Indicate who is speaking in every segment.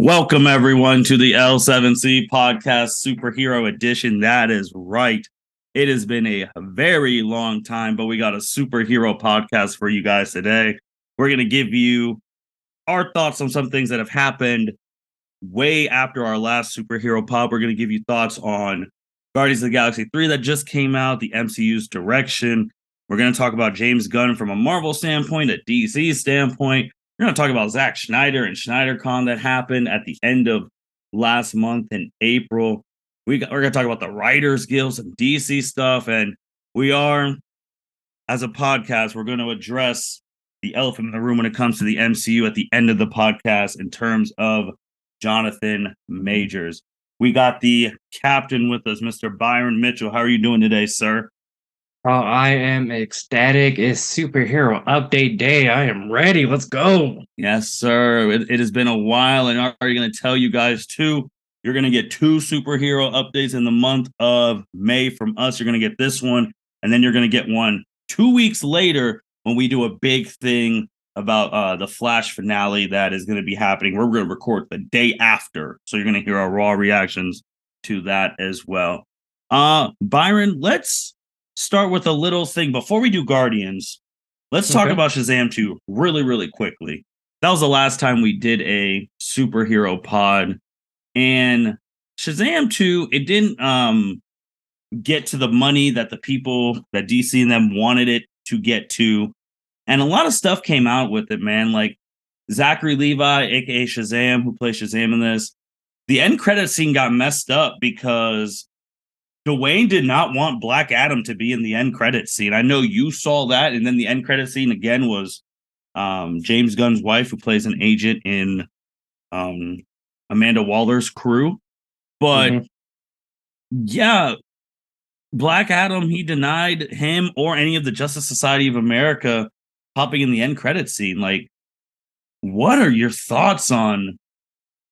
Speaker 1: Welcome, everyone, to the L7C Podcast Superhero Edition. That is right. It has been a very long time, but we got a superhero podcast for you guys today. We're going to give you our thoughts on some things that have happened way after our last superhero pod. We're going to give you thoughts on Guardians of the Galaxy 3 that just came out, the MCU's direction. We're going to talk about James Gunn from a Marvel standpoint, a DC standpoint. We're going to talk about Zack Snyder and SnyderCon that happened at the end of last month in April. We're going to talk about the Writers Guild, some DC stuff, and we are, as a podcast, we're going to address the elephant in the room when it comes to the MCU at the end of the podcast in terms of Jonathan Majors. We got the captain with us, Mr. Byron Mitchell. How are you doing today, sir?
Speaker 2: Oh, I am ecstatic. It's superhero update day. I am ready. Let's go.
Speaker 1: Yes, sir. It has been a while, and are you going to tell you guys too? You're going to get two superhero updates in the month of May from us. You're going to get this one, and then you're going to get one 2 weeks later when we do a big thing about the Flash finale that is going to be happening. We're going to record the day after, so you're going to hear our raw reactions to that as well. Byron, let's start with a little thing before we do Guardians. Let's talk about Shazam 2 really, really quickly. That was the last time we did a superhero pod. And Shazam 2, it didn't get to the money that the people that DC and them wanted it to get to. And a lot of stuff came out with it, man. Like Zachary Levi, aka Shazam, who plays Shazam in this. The end credit scene got messed up because Dwayne did not want Black Adam to be in the end credit scene. I know you saw that, and then the end credit scene again was James Gunn's wife, who plays an agent in Amanda Waller's crew. But yeah, Black Adam, he denied him or any of the Justice Society of America popping in the end credit scene. Like, what are your thoughts on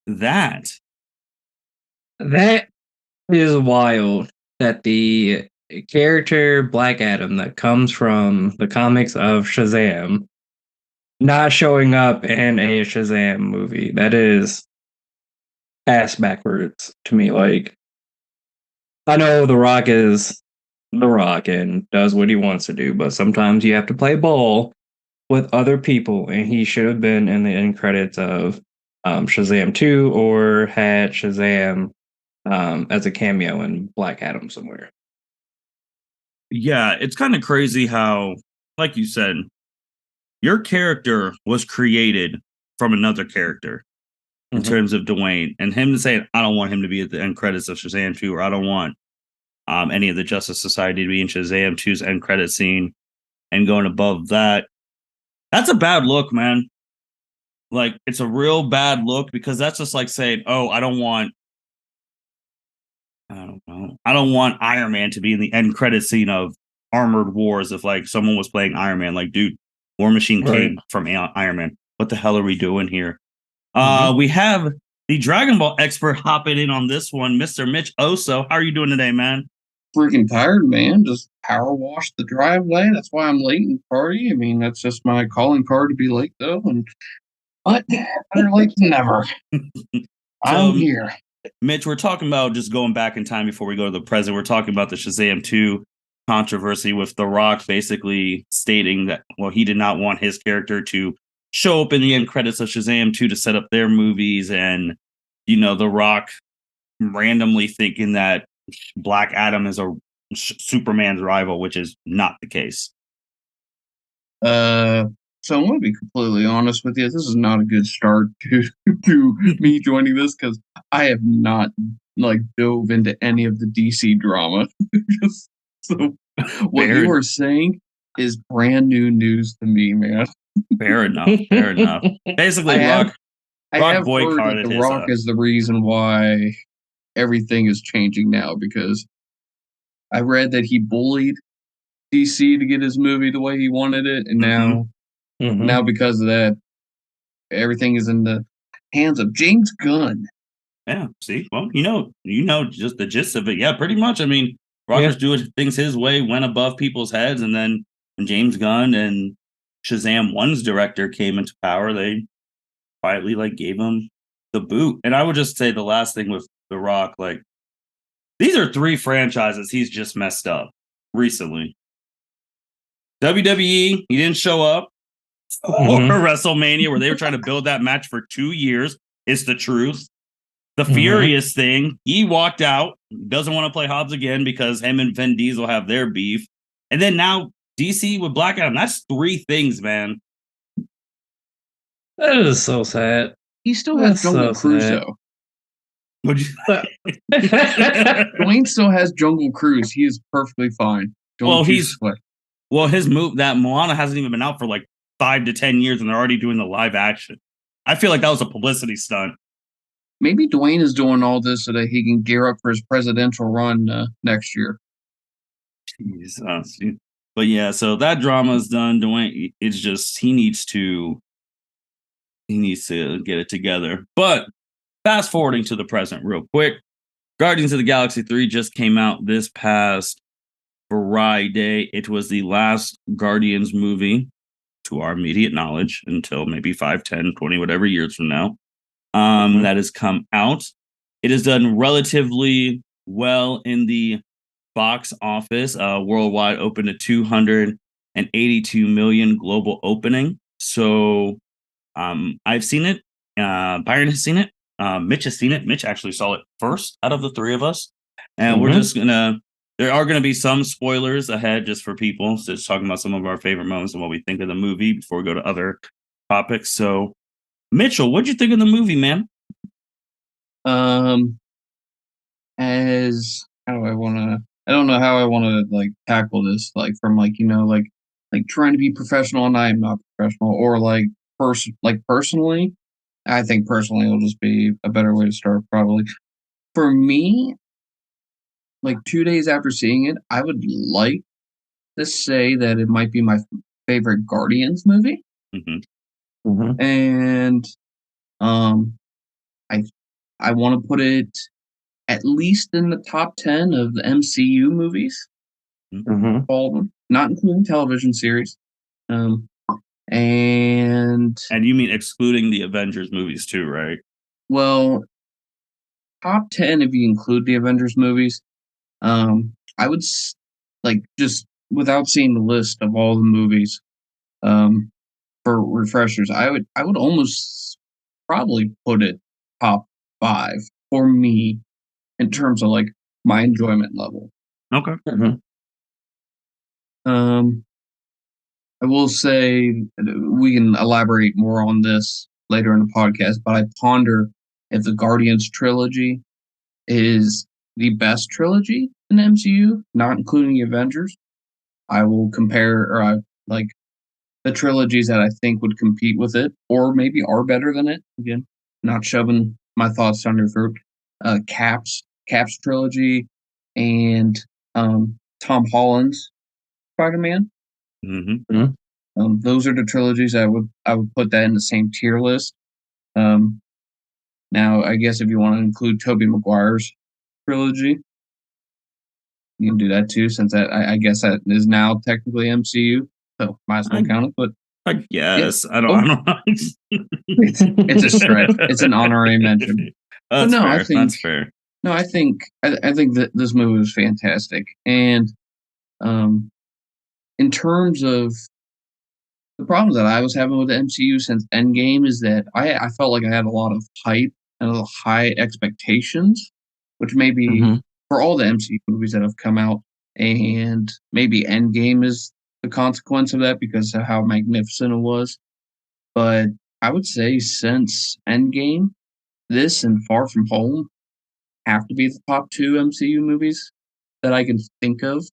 Speaker 1: that?
Speaker 2: That is wild. That the character Black Adam that comes from the comics of Shazam not showing up in a Shazam movie. That is ass backwards to me. Like, I know The Rock is The Rock and does what he wants to do, but sometimes you have to play ball with other people, and he should have been in the end credits of Shazam 2 or had Shazam as a cameo in Black Adam somewhere.
Speaker 1: Yeah, it's kind of crazy how, like you said, your character was created from another character in terms of Dwayne, and him saying, I don't want him to be at the end credits of Shazam 2, or I don't want any of the Justice Society to be in Shazam 2's end credit scene, and going above that. That's a bad look, man. Like, it's a real bad look, because that's just like saying, oh, I don't want Iron Man to be in the end credit scene of Armored Wars if like someone was playing Iron Man. Like, dude, War Machine came from Iron Man. What the hell are we doing here? We have the Dragon Ball expert hopping in on this one, Mr. Mitch Oso. How are you doing today, man?
Speaker 3: Freaking tired, man. Just power washed the driveway. That's why I'm late in the party. I mean, that's just my calling card to be late, though. But better late than never. I'm here.
Speaker 1: Mitch, we're talking about just going back in time before we go to the present. We're talking about the Shazam 2 controversy with The Rock basically stating that, well, he did not want his character to show up in the end credits of Shazam 2 to set up their movies. And, you know, The Rock randomly thinking that Black Adam is a Superman's rival, which is not the case.
Speaker 3: So I'm going to be completely honest with you. This is not a good start to me joining this, because I have not dove into any of the DC drama. So what you are saying is brand new news to me, man.
Speaker 1: Fair enough. Fair enough. Basically, Rock boycotted
Speaker 3: The Rock is the reason why everything is changing now, because I read that he bullied DC to get his movie the way he wanted it, and now because of that, everything is in the hands of James Gunn.
Speaker 1: Yeah, see, well, you know just the gist of it. Yeah, pretty much. I mean, Roger's doing things his way, went above people's heads, and then when James Gunn and Shazam 1's director came into power, they quietly gave him the boot. And I would just say the last thing with The Rock, like, these are 3 franchises he's just messed up recently. WWE, he didn't show up for WrestleMania, where they were trying to build that match for 2 years. It's the truth. The Furious thing, he walked out, doesn't want to play Hobbs again because him and Vin Diesel have their beef. And then now DC with Black Adam. That's 3 things, man.
Speaker 2: That is so sad.
Speaker 3: He still has Jungle Cruise, though.
Speaker 1: Would you?
Speaker 3: Dwayne still has Jungle Cruise. He is perfectly fine.
Speaker 1: Well, his move, that Moana hasn't even been out for like 5 to 10 years, and they're already doing the live action. I feel like that was a publicity stunt.
Speaker 3: Maybe Dwayne is doing all this so that he can gear up for his presidential run next year.
Speaker 1: Jesus. But yeah, so that drama is done. Dwayne, it's just he needs to get it together. But fast forwarding to the present real quick, Guardians of the Galaxy 3 just came out this past Friday. It was the last Guardians movie, to our immediate knowledge, until maybe 5, 10, 20, whatever years from now, that has come out. It has done relatively well in the box office. Worldwide opened at 282 million global opening. So I've seen it. Byron has seen it. Mitch has seen it. Mitch actually saw it first out of the 3 of us. And we're just there are going to be some spoilers ahead just for people. So just talking about some of our favorite moments and what we think of the movie before we go to other topics. So Mitchell, what'd you think of the movie, man?
Speaker 3: As how do I want to? I don't know how I want to like tackle this. Like from like trying to be professional and I am not professional, or personally. I think personally will just be a better way to start. Probably for me, like 2 days after seeing it, I would like to say that it might be my favorite Guardians movie. And I want to put it at least in the top 10 of the MCU movies. All of them, not including television series. And
Speaker 1: you mean excluding the Avengers movies too, right?
Speaker 3: Well, top 10 if you include the Avengers movies. I would like, just without seeing the list of all the movies, for refreshers, I would almost probably put it top 5 for me in terms of like my enjoyment level.
Speaker 1: Okay.
Speaker 3: I will say we can elaborate more on this later in the podcast, but I ponder if the Guardians trilogy is the best trilogy in the MCU, not including the Avengers. I will compare the trilogies that I think would compete with it, or maybe are better than it. Again, not shoving my thoughts down your throat. Cap's trilogy and Tom Holland's Spider-Man. Those are the trilogies I would put that in the same tier list. Now, I guess if you want to include Tobey Maguire's trilogy, you can do that too, since I guess that is now technically MCU, so might as well count it. But
Speaker 1: I guess I don't know.
Speaker 3: It's a stretch. It's an honorary mention.
Speaker 1: That's fair. That's fair.
Speaker 3: No, I think that this movie was fantastic, and in terms of the problems that I was having with the MCU since Endgame is that I felt like I had a lot of hype and a little high expectations, which maybe for all the MCU movies that have come out, and maybe Endgame is the consequence of that because of how magnificent it was. But I would say since Endgame, this and Far From Home have to be the top 2 MCU movies that I can think of.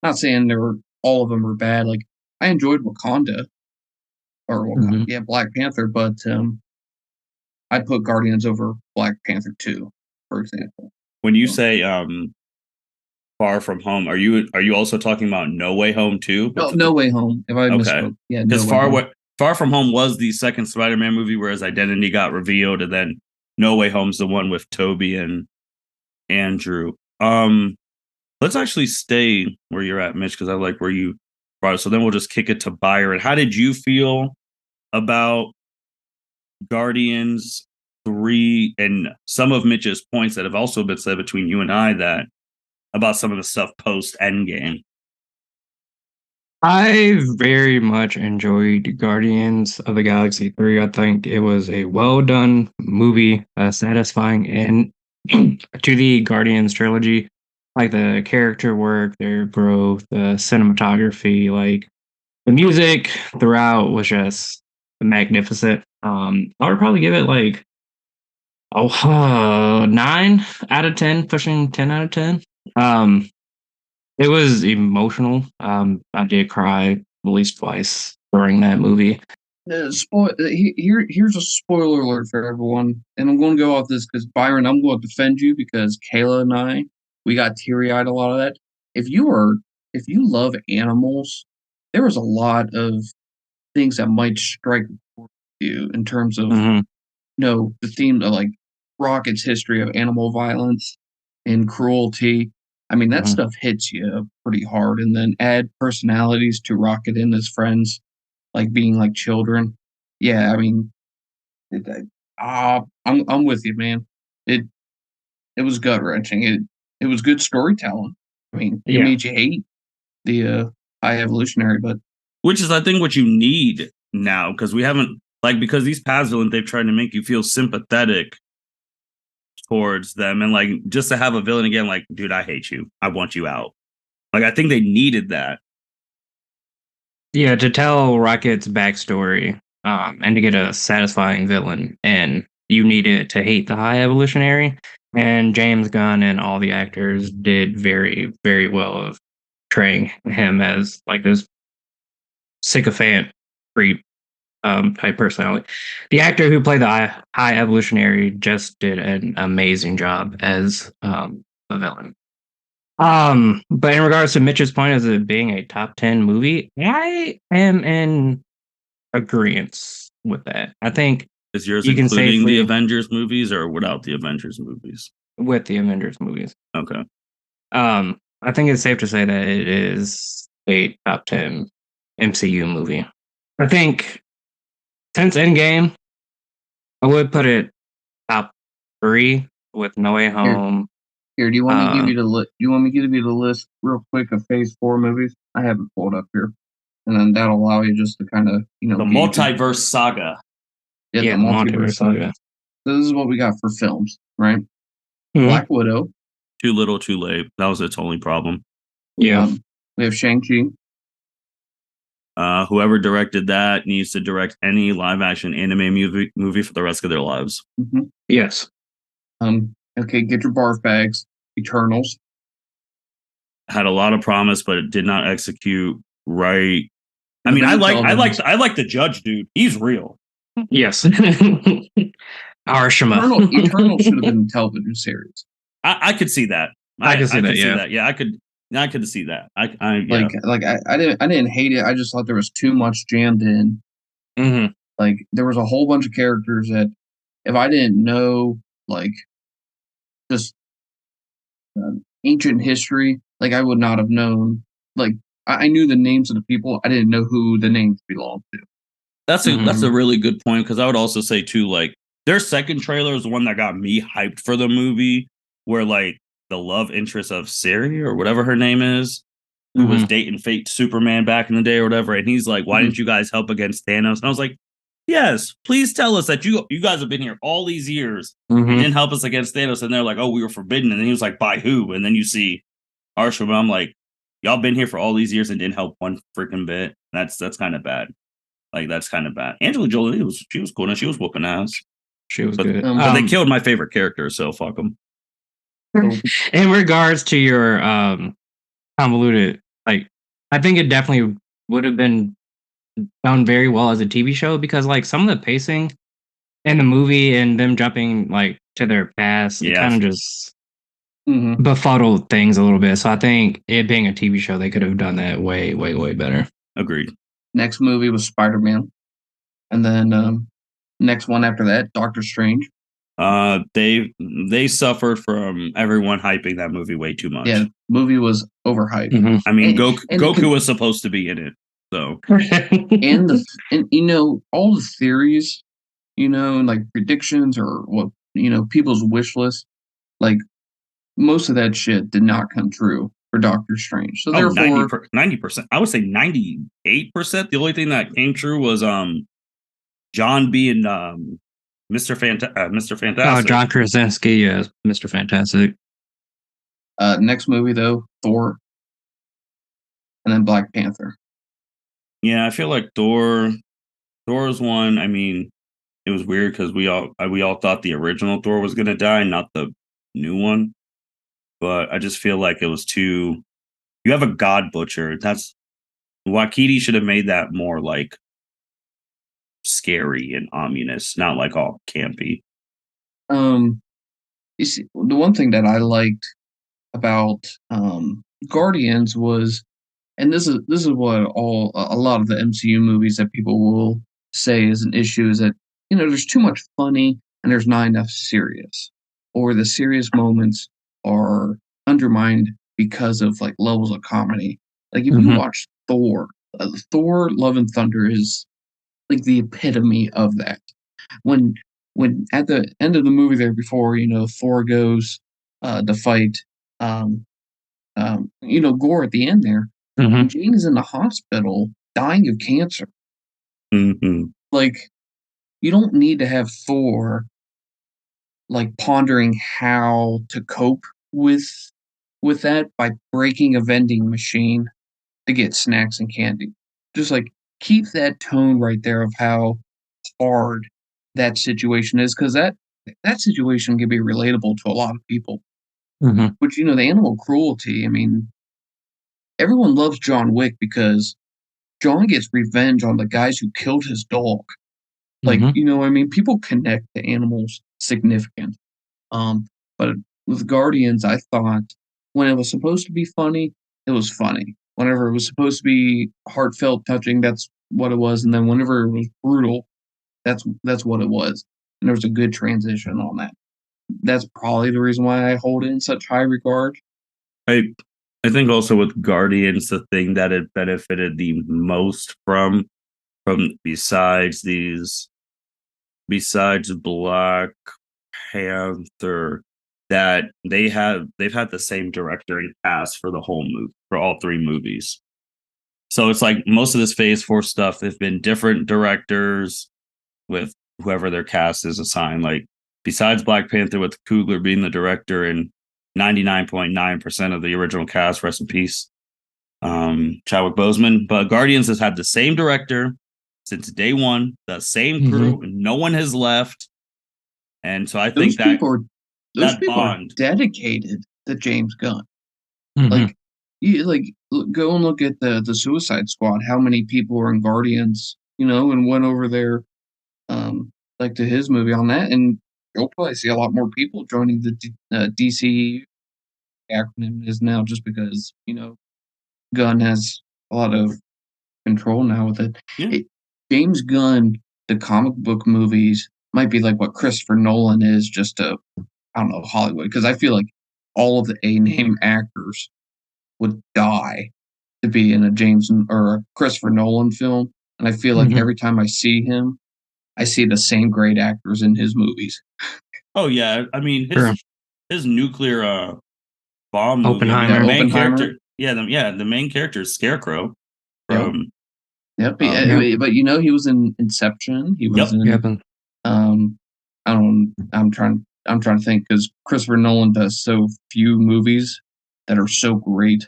Speaker 3: Not saying all of them were bad. Like, I enjoyed Wakanda, Black Panther, but I'd put Guardians over Black Panther 2, for example.
Speaker 1: When you say Far From Home, are you also talking about No Way Home too?
Speaker 3: No Way Home. If I misspoke, yeah,
Speaker 1: because Far From Home was the second Spider-Man movie where his identity got revealed, and then No Way Home's the one with Tobey and Andrew. Let's actually stay where you're at, Mitch, because I like where you brought it. So then we'll just kick it to Byron. How did you feel about Guardians three and some of Mitch's points that have also been said between you and I that about some of the stuff post Endgame.
Speaker 2: I very much enjoyed Guardians of the Galaxy 3. I think it was a well done movie, satisfying end to the Guardians trilogy. Like the character work, their growth, the cinematography, like the music throughout was just magnificent. I would probably give it like 9 out of 10, pushing 10 out of 10. It was emotional. I did cry at least twice during that movie.
Speaker 3: Here's a spoiler alert for everyone, and I'm going to go off this because Byron, I'm going to defend you because Kayla and I, we got teary eyed a lot of that. If you love animals, there was a lot of things that might strike you in terms of the theme of like Rocket's history of animal violence and cruelty. I mean, that stuff hits you pretty hard, and then add personalities to Rocket and his friends, like being like children. Yeah, I mean, I'm with you, man. It was gut wrenching. It was good storytelling. I mean, it made you hate the high evolutionary, but
Speaker 1: which is I think what you need now because we haven't because these past villains they've tried to make you feel sympathetic towards them and like just to have a villain again like dude I hate you, I want you out. Like I think they needed that.
Speaker 2: Yeah, to tell Rocket's backstory and to get a satisfying villain, and you needed to hate the High Evolutionary, and James Gunn and all the actors did very, very well of portraying him as like this sycophant creep type personality. The actor who played the High Evolutionary just did an amazing job as a villain. But in regards to Mitch's point as it being a top 10 movie, I am in agreement with that. I think
Speaker 1: is yours
Speaker 2: you
Speaker 1: including the Avengers movies or without the Avengers movies?
Speaker 2: With the Avengers movies.
Speaker 1: Okay.
Speaker 2: I think it's safe to say that it is a top 10 MCU movie. I think since Endgame, I would put it top 3 with No Way Home.
Speaker 3: Here, do you want me to give you the list? You want me to give you the list real quick of Phase 4 movies? I have it pulled up here, and then that'll allow you just to kind of
Speaker 1: the multiverse saga.
Speaker 3: Yeah, the multiverse saga. So this is what we got for films, right? Black Widow.
Speaker 1: Too little, too late. That was its only problem.
Speaker 2: Yeah.
Speaker 3: We have Shang-Chi.
Speaker 1: Whoever directed that needs to direct any live-action anime movie for the rest of their lives.
Speaker 2: Yes.
Speaker 3: Okay, get your barf bags. Eternals
Speaker 1: had a lot of promise, but it did not execute right. I mean, I like the Judge, dude. He's real.
Speaker 2: Yes. Arshima.
Speaker 3: Eternals should have been a television series.
Speaker 1: I could see that.
Speaker 2: I could see that.
Speaker 1: Yeah, I could see that.
Speaker 3: I didn't hate it. I just thought there was too much jammed in. Like there was a whole bunch of characters that if I didn't know like just ancient history, like I would not have known. Like I knew the names of the people, I didn't know who the names belonged to.
Speaker 1: That's a really good point because I would also say too, like their second trailer is the one that got me hyped for the movie, where like the love interest of Siri or whatever her name is, who was dating fake Superman back in the day or whatever, and he's like, "Why didn't you guys help against Thanos?" And I was like, "Yes, please tell us that you guys have been here all these years and didn't help us against Thanos." And they're like, "Oh, we were forbidden." And then he was like, "By who?" And then you see Arshima. I'm like, "Y'all been here for all these years and didn't help one freaking bit." That's kind of bad. Like that's kind of bad. Angela Jolie she was cool and she was whooping ass.
Speaker 2: She was good.
Speaker 1: But they killed my favorite character, so fuck them.
Speaker 2: In regards to your convoluted, like I think it definitely would have been done very well as a TV show because like some of the pacing in the movie and them jumping like to their past, it kind of just befuddled things a little bit. So I think it being a TV show, they could have done that way, way, way better.
Speaker 1: Agreed.
Speaker 3: Next movie was Spider-Man, and then next one after that, Doctor Strange.
Speaker 1: They suffered from everyone hyping that movie way too much.
Speaker 3: Yeah, movie was overhyped.
Speaker 1: I mean, Goku was supposed to be in it, so
Speaker 3: and you know all the theories and like predictions or what people's wish list, like most of that shit did not come true for Doctor Strange. So therefore,
Speaker 1: 90%. I would say 98%. The only thing that came true was John being Mr. Fantastic.
Speaker 2: Oh, John Krasinski, yes, Mr. Fantastic.
Speaker 3: Next movie though, Thor, and then Black Panther.
Speaker 1: Yeah, I feel like Thor's one. I mean, it was weird because we all thought the original Thor was gonna die, not the new one. But I just feel like it was too. You have a God Butcher. That's Waikiki should have made that more like scary and ominous, not like all campy.
Speaker 3: You see, the one thing that I liked about Guardians was, and this is what a lot of the MCU movies that people will say is an issue, is that there's too much funny and there's not enough serious, or the serious moments are undermined because of like levels of comedy. Like if you watch Thor, Love and Thunder is like the epitome of that. When at the end of the movie there, before Thor goes to fight Gore at the end there, when Jane is in the hospital dying of cancer. Like, you don't need to have Thor like pondering how to cope with that by breaking a vending machine to get snacks and candy. Just like keep that tone right there of how hard that situation is, because that situation can be relatable to a lot of people. But the animal cruelty, I mean, everyone loves John Wick because John gets revenge on the guys who killed his dog. Like, I mean, people connect to animals significant. But with Guardians, I thought when it was supposed to be funny, it was funny. Whenever it was supposed to be heartfelt, touching, that's what it was. And then whenever it was brutal, that's what it was. And there was a good transition on that. That's probably the reason why I hold it in such high regard.
Speaker 1: I think also with Guardians, the thing that it benefited the most from besides Black Panther, that they've had the same director and cast for the whole movie, for all three movies. So it's like most of this Phase 4 stuff, they've been different directors with whoever their cast is assigned. Like besides Black Panther, with Coogler being the director and 99.9% of the original cast, rest in peace, Chadwick Boseman. But Guardians has had the same director since day one, the same crew. No one has left. And so I think
Speaker 3: those people are dedicated to James Gunn. Like, go and look at the Suicide Squad. How many people were in Guardians, and went over there, like to his movie on that, and you'll probably see a lot more people joining the DCU acronym is now, just because Gunn has a lot of control now with it. James Gunn, the comic book movies might be like what Christopher Nolan is just to, I don't know, Hollywood, because I feel like all of the A-name actors would die to be in a James or a Christopher Nolan film, and I feel like every time I see him, I see the same great actors in his movies.
Speaker 1: Oh yeah, I mean his nuclear bomb movie.
Speaker 2: Oppenheimer.
Speaker 1: I mean, the main
Speaker 3: Oppenheimer.
Speaker 1: character, the main character is Scarecrow.
Speaker 3: Yep. But he was in Inception. He was in. I'm trying to think, because Christopher Nolan does so few movies that are so great.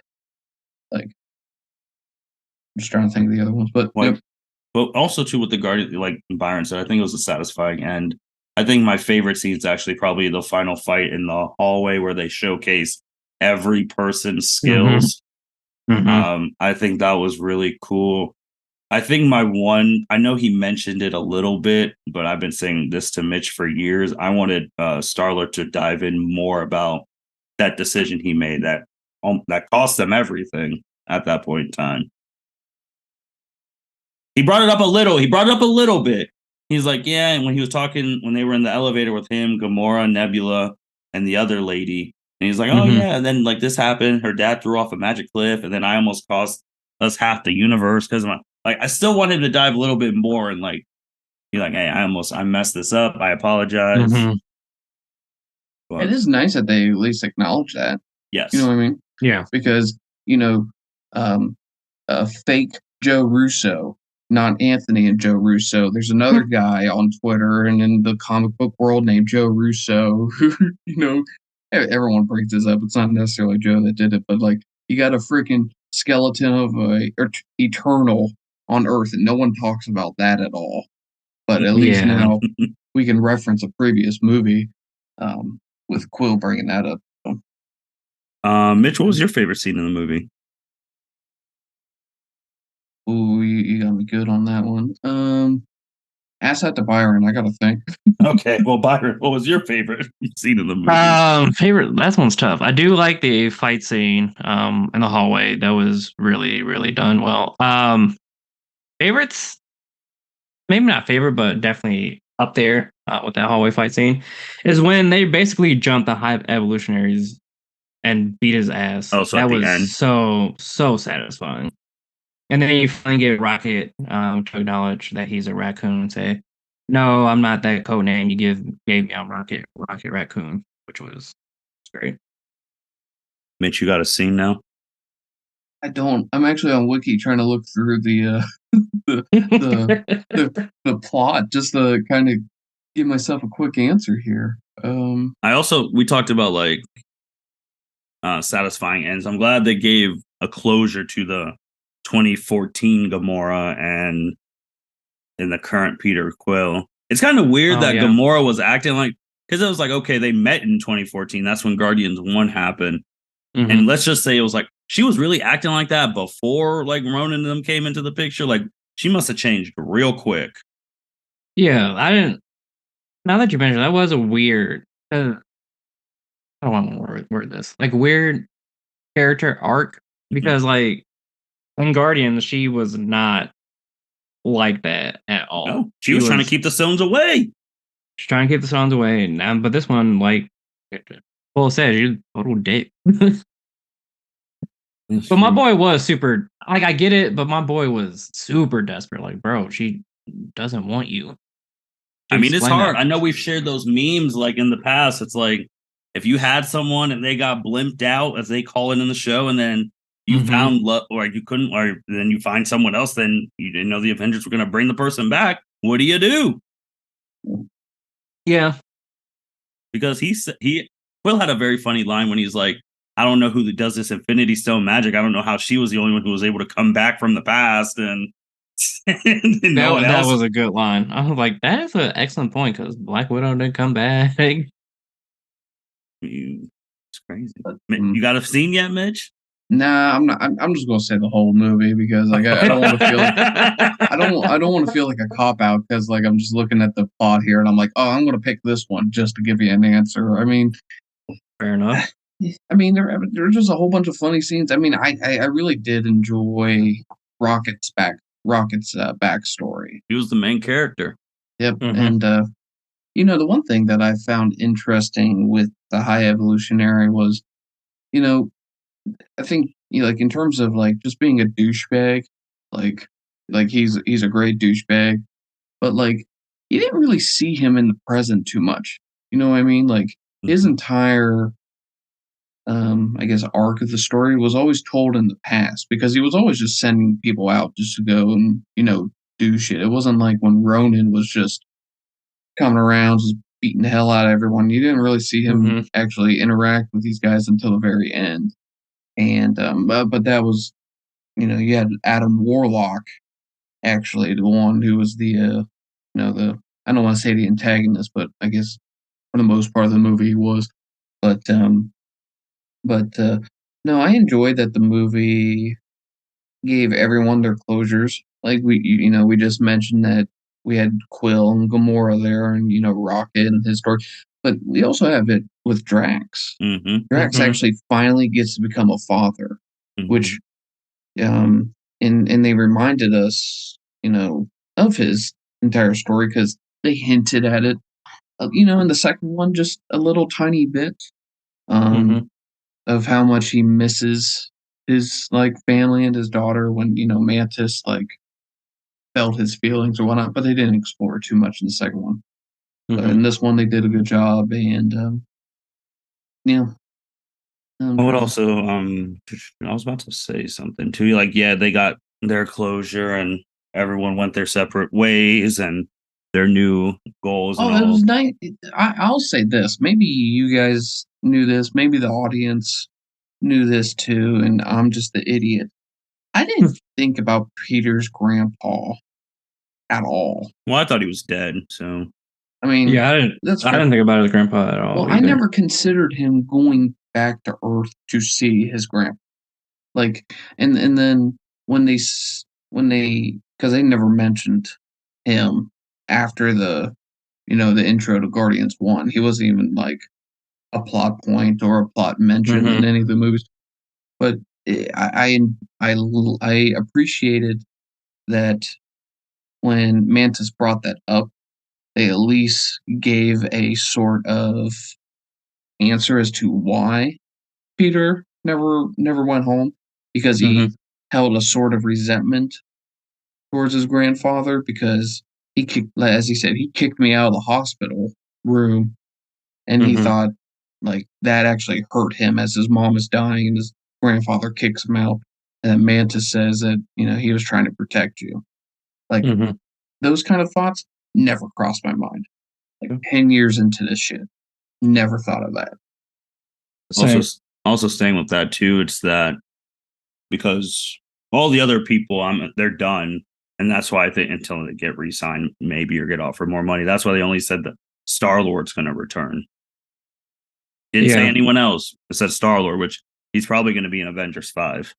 Speaker 3: Like, I'm just trying to think of the other ones, but
Speaker 1: But also too with the Guardian, like Byron said, I think it was a satisfying end. I think my favorite scene is actually probably the final fight in the hallway where they showcase every person's skills. I think that was really cool. I think I know he mentioned it a little bit, but I've been saying this to Mitch for years. I wanted Star-Lord to dive in more about that decision he made that cost them everything at that point in time. He brought it up a little bit. He's like, yeah, and when he was talking, when they were in the elevator with him, Gamora, Nebula, and the other lady, and he's like, oh yeah, and then like this happened, her dad threw off a magic cliff, and then I almost cost us half the universe because I still want him to dive a little bit more and like You're like, hey, I messed this up. I apologize.
Speaker 2: Mhm.
Speaker 1: But
Speaker 3: It is nice that they at least acknowledge that.
Speaker 1: yes.
Speaker 3: You know what I mean?
Speaker 2: Yeah.
Speaker 3: Because, um, fake Joe Russo, not Anthony and Joe Russo. There's another guy on Twitter and in the comic book world named Joe Russo who, everyone brings this up. It's not necessarily Joe that did it, but like you got a freaking skeleton of a Eternal on Earth, and no one talks about that at all. But at least
Speaker 2: Yeah.
Speaker 3: now we can reference a previous movie with Quill bringing that up.
Speaker 1: Mitch, what was your favorite scene in the movie?
Speaker 3: Ooh, you got me good on that one. Ask that to Byron. I gotta think.
Speaker 1: Okay, well, Byron, what was your favorite scene in the movie?
Speaker 2: Favorite. That one's tough. I do like the fight scene in the hallway. That was really, really done well. Favorites, maybe not favorite, but definitely up there with that hallway fight scene, is when they basically jumped the Hive evolutionaries and beat his ass.
Speaker 1: Oh, so
Speaker 2: That
Speaker 1: at the
Speaker 2: was
Speaker 1: end.
Speaker 2: so satisfying. And then you finally get Rocket to acknowledge that he's a raccoon and say, "No, I'm not that code name you gave me. I'm Rocket Raccoon," which was great.
Speaker 1: Mitch, you got a scene now?
Speaker 3: I don't. I'm actually on Wiki trying to look through the plot just to kind of give myself a quick answer here.
Speaker 1: We talked about like satisfying ends. I'm glad they gave a closure to the 2014 Gamora and in the current Peter Quill. It's kind of weird that Gamora was acting like, because it was like, okay, they met in 2014. That's when Guardians 1 happened. Mm-hmm. And let's just say it was like she was really acting like that before like Ronan and them came into the picture. Like she must have changed real quick.
Speaker 2: Yeah, I didn't. Now that you mentioned, that was a weird. I don't want to word this like weird character arc because like in Guardians she was not like that at all.
Speaker 1: No, she was trying to keep the stones away.
Speaker 2: She's trying to keep the stones away, but this one, like Paul said, she's a total dick. But my boy was super. Like I get it, but my boy was super desperate. Like, bro, she doesn't want you.
Speaker 1: I mean, it's hard. I know we've shared those memes like in the past. It's like if you had someone and they got blimped out, as they call it in the show, and then you found love, or you couldn't, or then you find someone else, then you didn't know the Avengers were going to bring the person back. What do you do?
Speaker 2: Yeah,
Speaker 1: because Quill had a very funny line when he's like, "I don't know who does this Infinity Stone magic. I don't know how she was the only one who was able to come back from the past." And
Speaker 2: that was a good line. I was like, that is an excellent point because Black Widow didn't come back.
Speaker 1: It's crazy. You got a scene yet, Mitch?
Speaker 3: Nah, I'm not. I'm just gonna say the whole movie because like I don't want to feel. I don't want to feel like a cop out because like I'm just looking at the plot here and I'm like, oh, I'm gonna pick this one just to give you an answer. I mean,
Speaker 2: fair enough.
Speaker 3: I mean, there's just a whole bunch of funny scenes. I mean, I really did enjoy Rocket's backstory.
Speaker 1: He was the main character.
Speaker 3: Yep, and the one thing that I found interesting with the High Evolutionary was, I think like in terms of like just being a douchebag, like he's a great douchebag, but like you didn't really see him in the present too much. You know what I mean? Like his entire I guess arc of the story was always told in the past because he was always just sending people out just to go and do shit. It wasn't like when Ronan was just coming around just beating the hell out of everyone. You didn't really see him actually interact with these guys until the very end. And but that was you had Adam Warlock, actually the one who was the I don't want to say the antagonist, but I guess for the most part of the movie he was. But no, I enjoyed that the movie gave everyone their closures. Like we just mentioned that we had Quill and Gamora there, and Rocket and his story, but we also have it with Drax. Drax actually finally gets to become a father, which and they reminded us, of his entire story because they hinted at it, in the second one just a little tiny bit, of how much he misses his like family and his daughter when Mantis like felt his feelings or whatnot, but they didn't explore it too much in the second one. But
Speaker 2: Mhm.
Speaker 3: in this one, they did a good job, and yeah.
Speaker 1: I would also I was about to say something too. Like, yeah, they got their closure and everyone went their separate ways and their new goals and
Speaker 3: Oh, it
Speaker 1: all.
Speaker 3: was nice. I'll say this. Maybe you guys knew this. Maybe the audience knew this too, and I'm just the idiot. I didn't think about Peter's grandpa at all.
Speaker 1: Well, I thought he was dead, so
Speaker 3: I mean,
Speaker 2: Yeah, I
Speaker 3: that's fair.
Speaker 2: didn't think about his grandpa at all.
Speaker 3: Well, I
Speaker 2: either.
Speaker 3: never considered him going back to Earth to see his grandpa. Like, and then when because they never mentioned him after the intro to Guardians 1. He wasn't even like a plot point or a plot mention in any of the movies. But I appreciated that when Mantis brought that up, they at least gave a sort of answer as to why Peter never went home, because he held a sort of resentment towards his grandfather, because as he said, he kicked me out of the hospital room, and he thought like that actually hurt him as his mom is dying and his grandfather kicks him out. And then Mantis says that, he was trying to protect you. Like those kind of thoughts never crossed my mind. Like 10 years into this shit, never thought of that.
Speaker 1: Also staying with that too, it's that because all the other people, they're done, and that's why I think until they get re-signed, maybe or get offered more money. That's why they only said that Star-Lord's going to return. Didn't say anyone else. It said Star-Lord, which he's probably going to be in Avengers 5.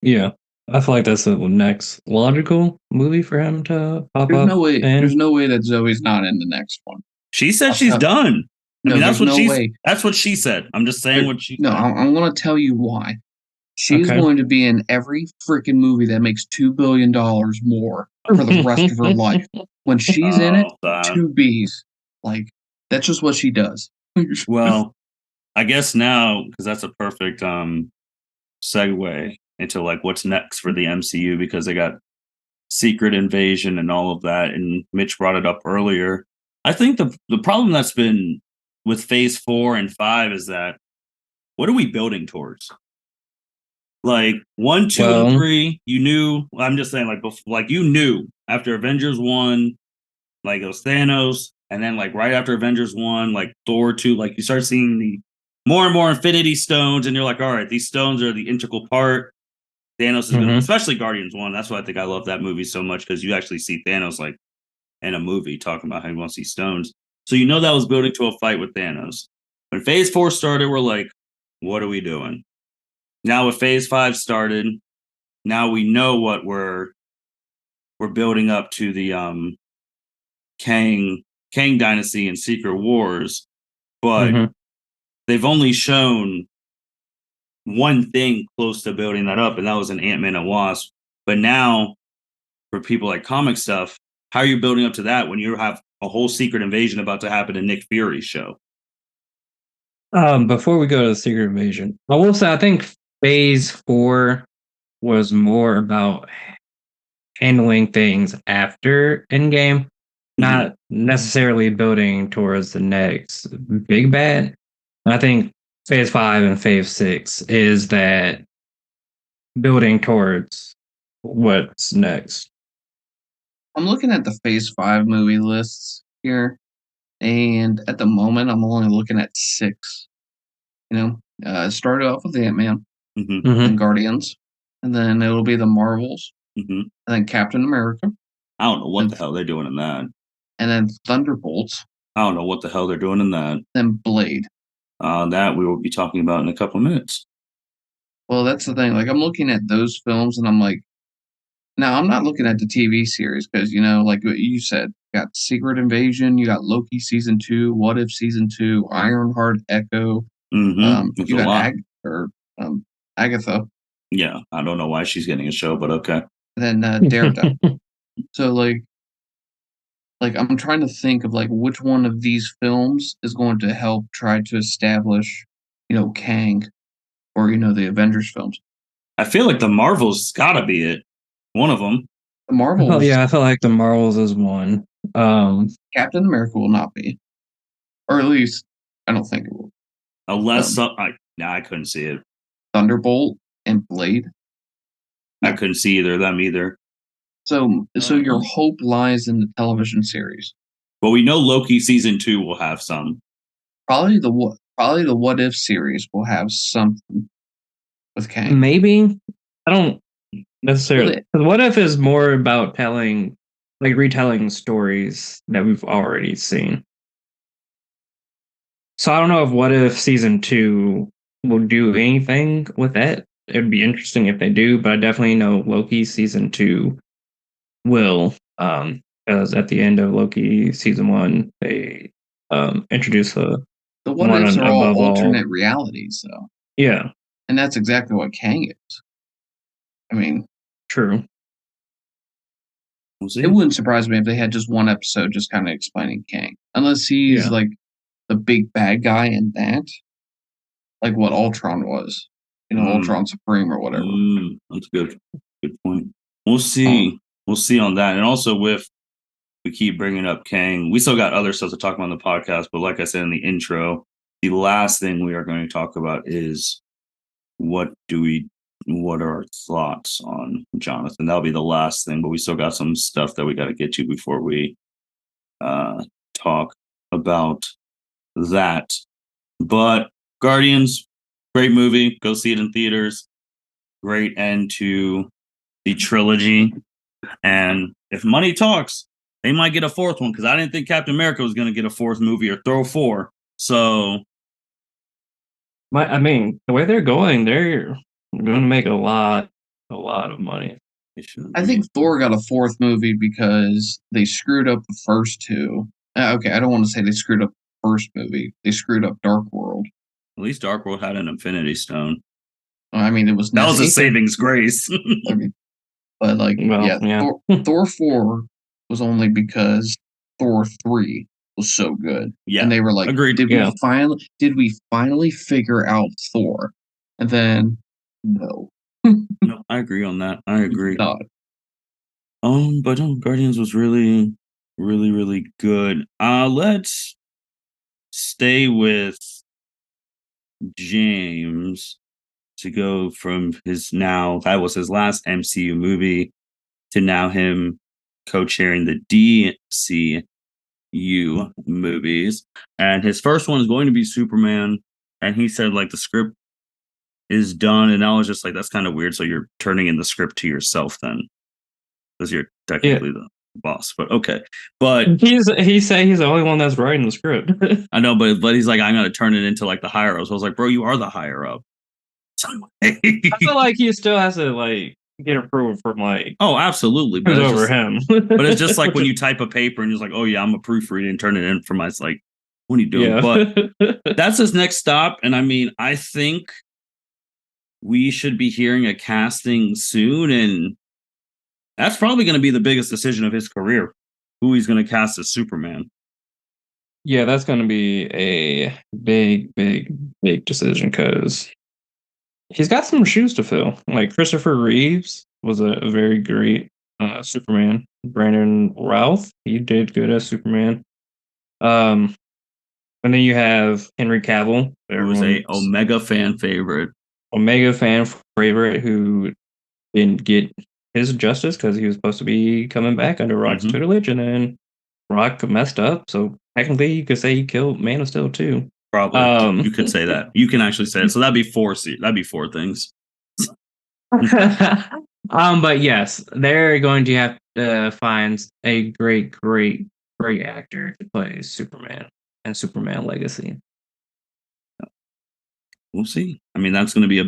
Speaker 2: Yeah, I feel like that's the next logical movie for him to pop
Speaker 3: There's
Speaker 2: up.
Speaker 3: no way.
Speaker 2: in.
Speaker 3: There's no way that Zoe's not in the next one.
Speaker 1: She said she's done. I mean, that's what she said. I'm just saying what she said.
Speaker 3: No, I'm going to tell you why. She's going to be in every freaking movie that makes $2 billion more for the rest of her life. When she's in it, two B's. Like, that's just what she does.
Speaker 1: Well, I guess now, because that's a perfect segue into like what's next for the MCU, because they got Secret Invasion and all of that, and Mitch brought it up earlier. I think the problem that's been with Phase 4 and 5 is that what are we building towards? Like 1, 2, and 3, you knew. I'm just saying, like before, like you knew after Avengers 1, like it was Thanos, and then like right after Avengers 1, like Thor 2, like you start seeing the more and more Infinity Stones, and you're like, all right, these stones are the integral part. Thanos is gonna, especially Guardians 1. That's why I think I love that movie so much, because you actually see Thanos like in a movie talking about how he wants these stones. So you know that was building to a fight with Thanos. When Phase 4 started, we're like, what are we doing? Now with Phase 5 started, now we know what we're building up to the Kang Dynasty and Secret Wars, but they've only shown one thing close to building that up, and that was an Ant-Man and Wasp. But now, for people like comic stuff, how are you building up to that when you have a whole Secret Invasion about to happen in Nick Fury's show?
Speaker 2: Before we go to the Secret Invasion, I will say I think Phase 4 was more about handling things after Endgame, not necessarily building towards the next big bad. And I think Phase 5 and Phase 6 is that building towards what's next.
Speaker 3: I'm looking at the Phase 5 movie lists here, and at the moment, I'm only looking at 6. It started off with Ant-Man, and Guardians, and then it'll be the Marvels, and then Captain America.
Speaker 1: I don't know what the hell they're doing in that.
Speaker 3: And then Thunderbolts.
Speaker 1: I don't know what the hell they're doing in that.
Speaker 3: Then Blade.
Speaker 1: That we will be talking about in a couple of minutes.
Speaker 3: Well, that's the thing. Like, I'm looking at those films, and I'm like, now I'm not looking at the TV series because, like what you said, you got Secret Invasion, you got Loki season 2, What If season 2, Ironheart, Echo. You got Agatha.
Speaker 1: Yeah, I don't know why she's getting a show, but okay.
Speaker 3: And then Daredevil. So like I'm trying to think of like which one of these films is going to help try to establish, Kang, or the Avengers films.
Speaker 1: I feel like the Marvels gotta be it. One of them.
Speaker 3: The Marvels.
Speaker 2: I feel like the Marvels is one.
Speaker 3: Captain America will not be, or at least I don't think it will.
Speaker 1: Unless I couldn't see it.
Speaker 3: Thunderbolt and Blade.
Speaker 1: I couldn't see either of them either.
Speaker 3: So your hope lies in the television series.
Speaker 1: But we know Loki season 2 will have some.
Speaker 3: Probably the What If series will have something with Kang.
Speaker 2: Maybe. I don't necessarily. What If is more about telling, like retelling stories that we've already seen. So I don't know if What If season 2 will do anything with that. It would be interesting if they do, but I definitely know Loki season 2 will. Because at the end of Loki season 1, they introduce the
Speaker 3: What Ifs are all alternate realities, though.
Speaker 2: Yeah.
Speaker 3: And that's exactly what Kang is. I mean,
Speaker 2: true.
Speaker 3: It wouldn't surprise me if they had just one episode just kind of explaining Kang. Unless he's like the big bad guy in that. Like what Ultron was. Ultron Supreme or whatever.
Speaker 1: That's good. Good point. We'll see. We'll see on that. And also we keep bringing up Kang. We still got other stuff to talk about on the podcast, but like I said in the intro, the last thing we are going to talk about is what are our thoughts on Jonathan? That'll be the last thing, but we still got some stuff that we got to get to before we talk about that. But Guardians, great movie. Go see it in theaters. Great end to the trilogy. And if money talks, they might get a fourth one, because I didn't think Captain America was going to get a fourth movie or throw 4. So,
Speaker 2: I mean, the way they're going, they're going to make a lot of money.
Speaker 3: I think Thor got a fourth movie because they screwed up the first 2. Okay, I don't want to say they screwed up the first movie. They screwed up Dark World.
Speaker 1: At least Dark World had an Infinity Stone.
Speaker 3: I mean, it was
Speaker 1: that was a savings grace.
Speaker 3: But Thor 4 was only because Thor 3 was so good.
Speaker 1: Yeah,
Speaker 3: and they were like,
Speaker 1: agreed.
Speaker 3: Did we finally figure out Thor? And then no.
Speaker 1: No, I agree on that. I agree.
Speaker 3: Not.
Speaker 1: But Guardians was really, really, really good. Let's stay with James to go from that was his last MCU movie to now him co-chairing the DCU movies. And his first one is going to be Superman. And he said like the script is done. And I was just like, that's kind of weird. So you're turning in the script to yourself then, because you're technically the boss. But okay. But
Speaker 2: he said he's the only one that's writing the script.
Speaker 1: I know, but he's like, I'm gonna turn it into like the higher up. So I was like, bro, you are the higher up.
Speaker 2: I feel like he still has to like get approval from like
Speaker 1: absolutely,
Speaker 2: but it's over him.
Speaker 1: But it's just like when you type a paper and you're like, oh yeah, I'm a proofreader and turn it in for my. It's like, what are you doing? But that's his next stop. And I mean, I think we should be hearing a casting soon, and that's probably going to be the biggest decision of his career, who he's going to cast as Superman.
Speaker 2: Yeah, that's going to be a big decision, because he's got some shoes to fill. Like Christopher Reeves was a very great Superman. Brandon Routh, he did good as Superman. And then you have Henry Cavill,
Speaker 1: who was a Omega fan favorite,
Speaker 2: who didn't get his justice because he was supposed to be coming back under Rock's tutelage, and then Rock messed up. So technically, you could say he killed Man of Steel too.
Speaker 1: Probably, you could say that. You can actually say it. So that'd be 4. That'd be 4 things.
Speaker 2: But yes, they're going to have to find a great actor to play Superman and Superman Legacy.
Speaker 1: We'll see. I mean, that is going to be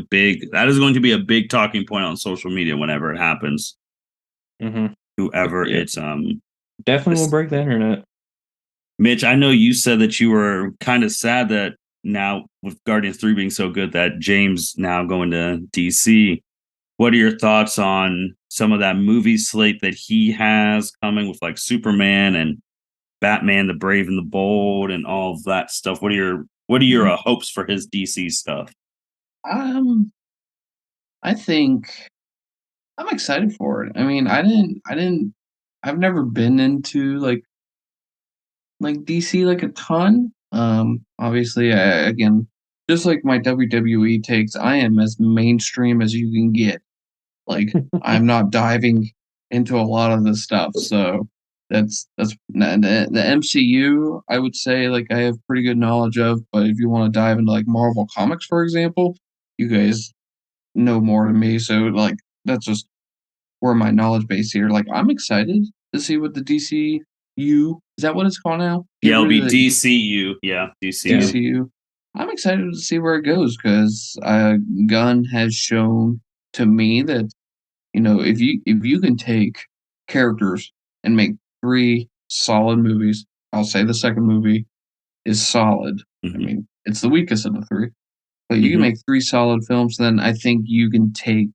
Speaker 1: a big talking point on social media whenever it happens. Whoever it's
Speaker 2: definitely will break the internet.
Speaker 1: Mitch, I know you said that you were kind of sad that now with Guardians 3 being so good that James now going to DC. What are your thoughts on some of that movie slate that he has coming with like Superman and Batman, the Brave and the Bold, and all of that stuff? What are your hopes for his DC stuff?
Speaker 3: I think I'm excited for it. I mean, I've never been into like DC like a ton. Obviously, again, just like my WWE takes, I am as mainstream as you can get. Like, I'm not diving into a lot of this stuff. So the MCU. I would say like I have pretty good knowledge of, but if you want to dive into like Marvel comics, for example, you guys know more than me. So like that's just where my knowledge base here. Like I'm excited to see what the DCU is that what it's called now?
Speaker 1: Yeah,
Speaker 3: Get
Speaker 1: it'll
Speaker 3: rid
Speaker 1: be
Speaker 3: of the
Speaker 1: DCU. Yeah, DCU.
Speaker 3: DCU. I'm excited to see where it goes because Gunn has shown to me that if you can take characters and make three solid movies, I'll say the second movie is solid. I
Speaker 1: Mm-hmm.
Speaker 3: mean, it's the weakest of the three, but you can
Speaker 1: Mm-hmm.
Speaker 3: make three solid films. Then I think you can take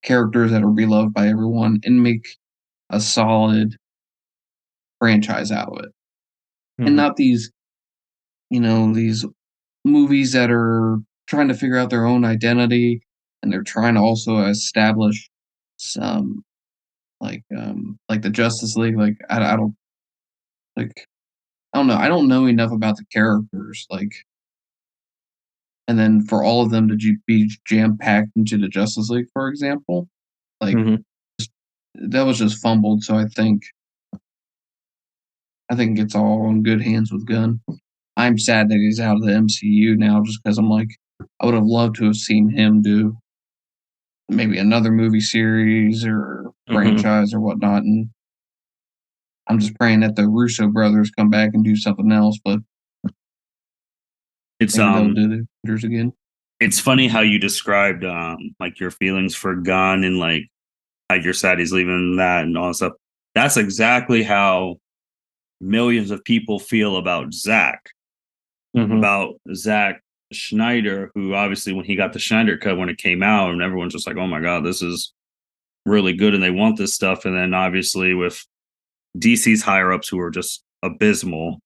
Speaker 3: characters that are beloved by everyone and make a solid franchise out of it, and
Speaker 2: Mhm.
Speaker 3: not these movies that are trying to figure out their own identity and they're trying to also establish some like the Justice League. Like I don't like I don't know. I don't know enough about the characters. Like, and then for all of them to be jam packed into the Justice League, for example, like
Speaker 2: Mhm.
Speaker 3: that was just fumbled. So I think it's all in good hands with Gunn. I'm sad that he's out of the MCU now, just because I'm like, I would have loved to have seen him do maybe another movie series or
Speaker 2: Mhm.
Speaker 3: franchise or whatnot. And I'm just praying that the Russo brothers come back and do something else, but
Speaker 1: It's
Speaker 3: maybe they'll do the Avengers again.
Speaker 1: it's funny how you described like your feelings for Gunn and like how you're sad he's leaving that and all that stuff. That's exactly how millions of people feel about
Speaker 2: Mhm.
Speaker 1: Zack Schneider, who obviously when he got the Schneider cut when it came out, and everyone's just like, "Oh my god, this is really good," and they want this stuff. And then obviously with DC's higher ups who are just abysmal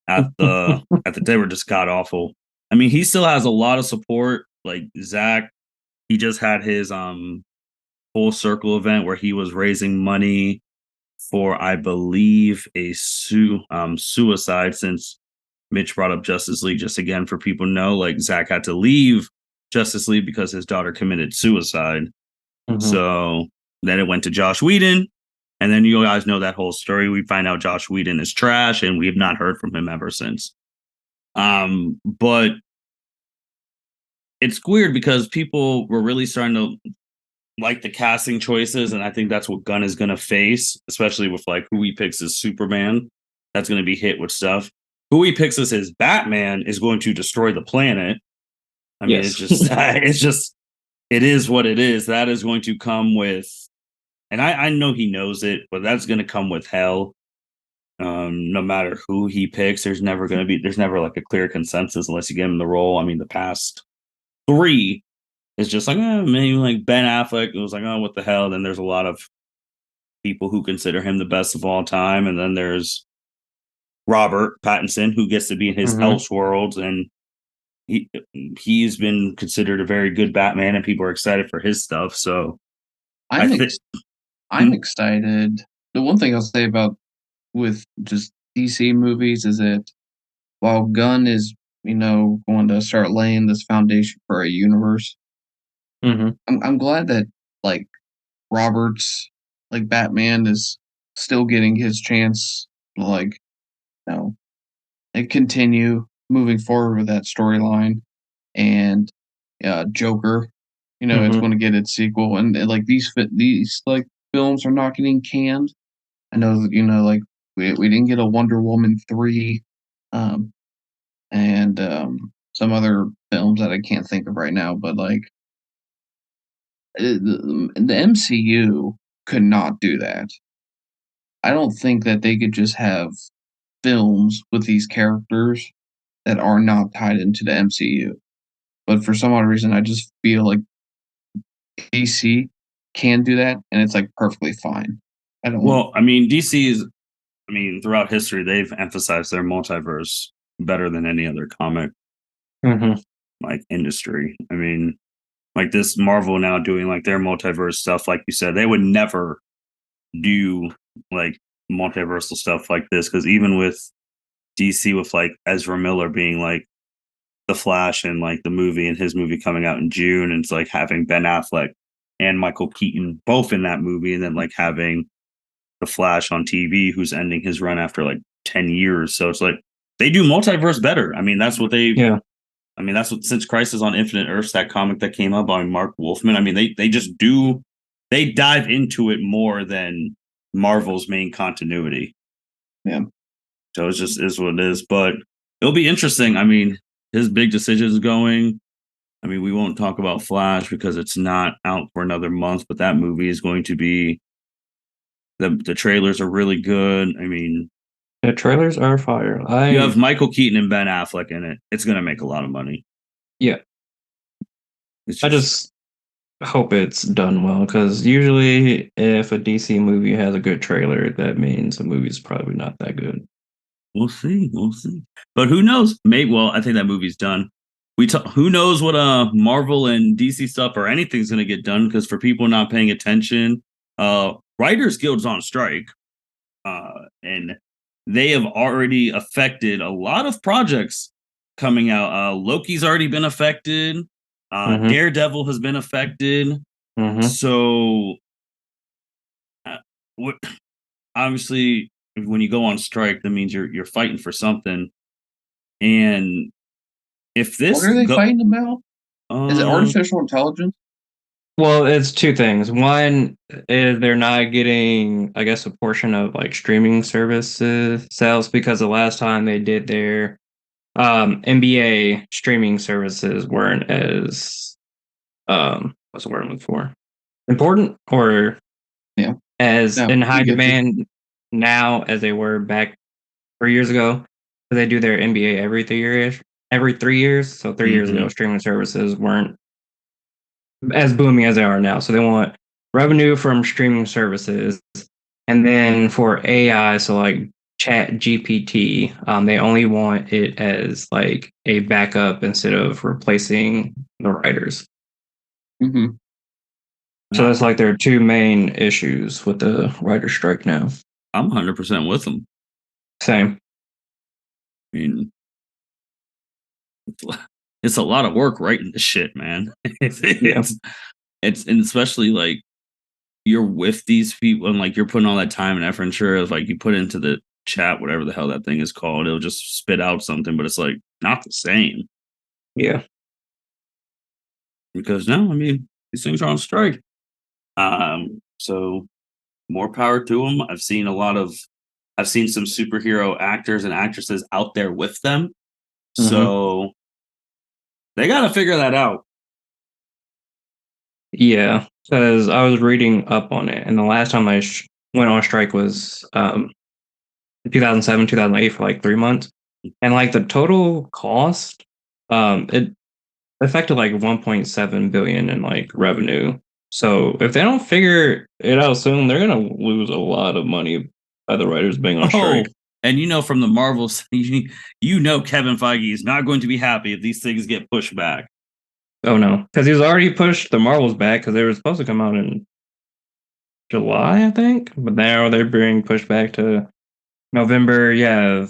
Speaker 1: they were just god awful. I mean, he still has a lot of support. Like Zach, he just had his full circle event where he was raising money for, I believe, a suicide. Since Mitch brought up Justice League, just again for people to know, like Zach had to leave Justice League because his daughter committed suicide.
Speaker 2: Mhm.
Speaker 1: So then it went to Josh Whedon. And then you guys know that whole story. We find out Josh Whedon is trash, and we have not heard from him ever since. But it's weird because people were really starting to like the casting choices, and I think that's what Gunn is going to face, especially with like who he picks as Superman. That's going to be hit with stuff. Who he picks as his Batman is going to destroy the planet. I mean, it's
Speaker 2: Yes.
Speaker 1: just, it is what it is. That is going to come with, and I know he knows it, but that's going to come with hell. No matter who he picks, there's never like a clear consensus unless you give him the role. I mean, the past three is just like, maybe like Ben Affleck. It was like, oh, what the hell? Then there's a lot of people who consider him the best of all time. And then there's Robert Pattinson, who gets to be in his
Speaker 2: Mhm.
Speaker 1: Elseworlds. And he, he's been considered a very good Batman, and people are excited for his stuff. So I
Speaker 3: I'm
Speaker 1: think,
Speaker 3: ex- I'm excited. The one thing I'll say about with just DC movies is that while Gunn is going to start laying this foundation for a universe,
Speaker 2: Mhm.
Speaker 3: I'm glad that like Roberts like Batman is still getting his chance to you know and continue moving forward with that storyline and Joker, it's
Speaker 2: Mhm.
Speaker 3: going to get its sequel and like these like films are not getting canned. I know that like we didn't get a Wonder Woman 3 um and some other films that I can't think of right now, but like the MCU could not do that. I don't think that they could just have films with these characters that are not tied into the MCU. But for some odd reason, I just feel like DC can do that, and it's like perfectly fine. I don't.
Speaker 1: well, I mean, DC is, I mean, throughout history, they've emphasized their multiverse better than any other comic
Speaker 2: Mhm.
Speaker 1: like industry. I mean, like this Marvel now doing like their multiverse stuff, like you said, they would never do like multiversal stuff like this, because even with DC with like Ezra Miller being like the Flash and like the movie and his movie coming out in June, and it's like having Ben Affleck and Michael Keaton both in that movie, and then like having the Flash on TV who's ending his run after like 10 years. So it's like they do multiverse better. I mean, that's what they I mean, that's what, since Crisis on Infinite Earths, that comic that came out by Mark Wolfman, I mean, they just do, they dive into it more than Marvel's main continuity.
Speaker 3: Yeah.
Speaker 1: So it's just is what it is. But it'll be interesting. I mean, his big decisions going. I mean, we won't talk about Flash because it's not out for another month, but that movie is going to be, the trailers are really good. I mean,
Speaker 2: the trailers are fire.
Speaker 1: You have Michael Keaton and Ben Affleck in it. It's going to make a lot of money.
Speaker 2: Yeah. I just hope it's done well, because usually if a DC movie has a good trailer, that means the movie's probably not that good.
Speaker 1: We'll see. We'll see. But who knows? Maybe. Well, I think that movie's done. Who knows what Marvel and DC stuff or anything's going to get done, because for people not paying attention, Writers Guild's on strike, and they have already affected a lot of projects coming out. Loki's already been affected. Daredevil has been affected. So, obviously, when you go on strike, that means you're fighting for something. And if this,
Speaker 3: what are they fighting about? Is it artificial intelligence?
Speaker 2: Well, it's two things. One is they're not getting, I guess, a portion of like streaming services sales, because the last time they did their NBA streaming services weren't as what's the word I'm looking for? Important, or as in high demand now as they were back 3 years ago. They do their NBA every 3 years. So 3 years ago, streaming services weren't as booming as they are now. So they want revenue from streaming services, and then for AI, so like Chat GPT, they only want it as like a backup instead of replacing the writers. So that's like their two main issues with the writer strike now.
Speaker 1: I'm 100% with them.
Speaker 2: Same.
Speaker 1: I mean, it's a lot of work writing this shit, man. It's and especially like you're with these people and like you're putting all that time and effort. And sure, if like you put into the chat, whatever the hell that thing is called, it'll just spit out something, but it's like not the same.
Speaker 2: Yeah.
Speaker 1: Because no, I mean, these things are on strike. So more power to them. I've seen some superhero actors and actresses out there with them. So they got to figure that out.
Speaker 2: Yeah, because I was reading up on it, and the last time I went on strike was 2007, 2008 for like 3 months, and like the total cost, it affected like 1.7 billion in like revenue. So if they don't figure it out soon, they're gonna lose a lot of money by the writers being on strike.
Speaker 1: And you know, from the Marvels, you know Kevin Feige is not going to be happy if these things get pushed back.
Speaker 2: Oh no, because he's already pushed the Marvels back, because they were supposed to come out in July, I think, but now they're being pushed back to November. Yeah,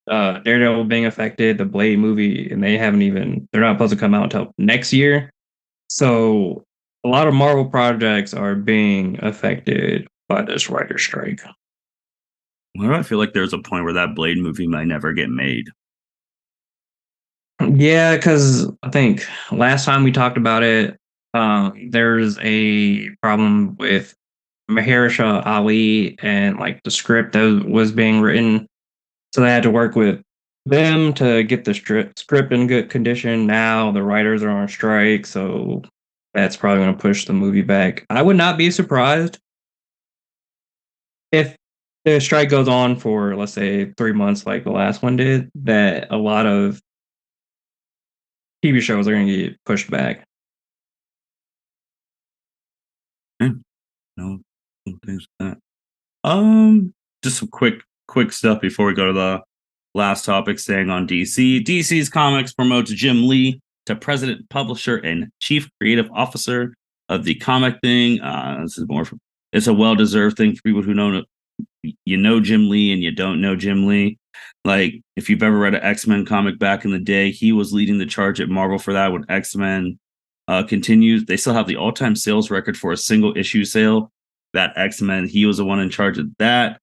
Speaker 2: Daredevil being affected, the Blade movie, and they're not supposed to come out until next year. So a lot of Marvel projects are being affected by this writer strike.
Speaker 1: Why do I feel like there's a point where that Blade movie might never get made?
Speaker 2: Yeah, because I think last time we talked about it, there's a problem with Mahershala Ali and like the script that was being written. So they had to work with them to get the script in good condition. Now the writers are on strike, so that's probably going to push the movie back. I would not be surprised if the strike goes on for, let's say, 3 months like the last one did, that a lot of TV shows are going to get pushed back.
Speaker 1: No things like that. Just some quick stuff before we go to the last topic, staying on DC. DC's Comics promotes Jim Lee to president, publisher, and chief creative officer of the comic thing. This is more from, it's a well-deserved thing for people who know, you know, Jim Lee and you don't know Jim Lee. Like, if you've ever read an X-Men comic back in the day, he was leading the charge at Marvel for that when X-Men continues. They still have the all-time sales record for a single issue sale. That X-Men, he was the one in charge of that.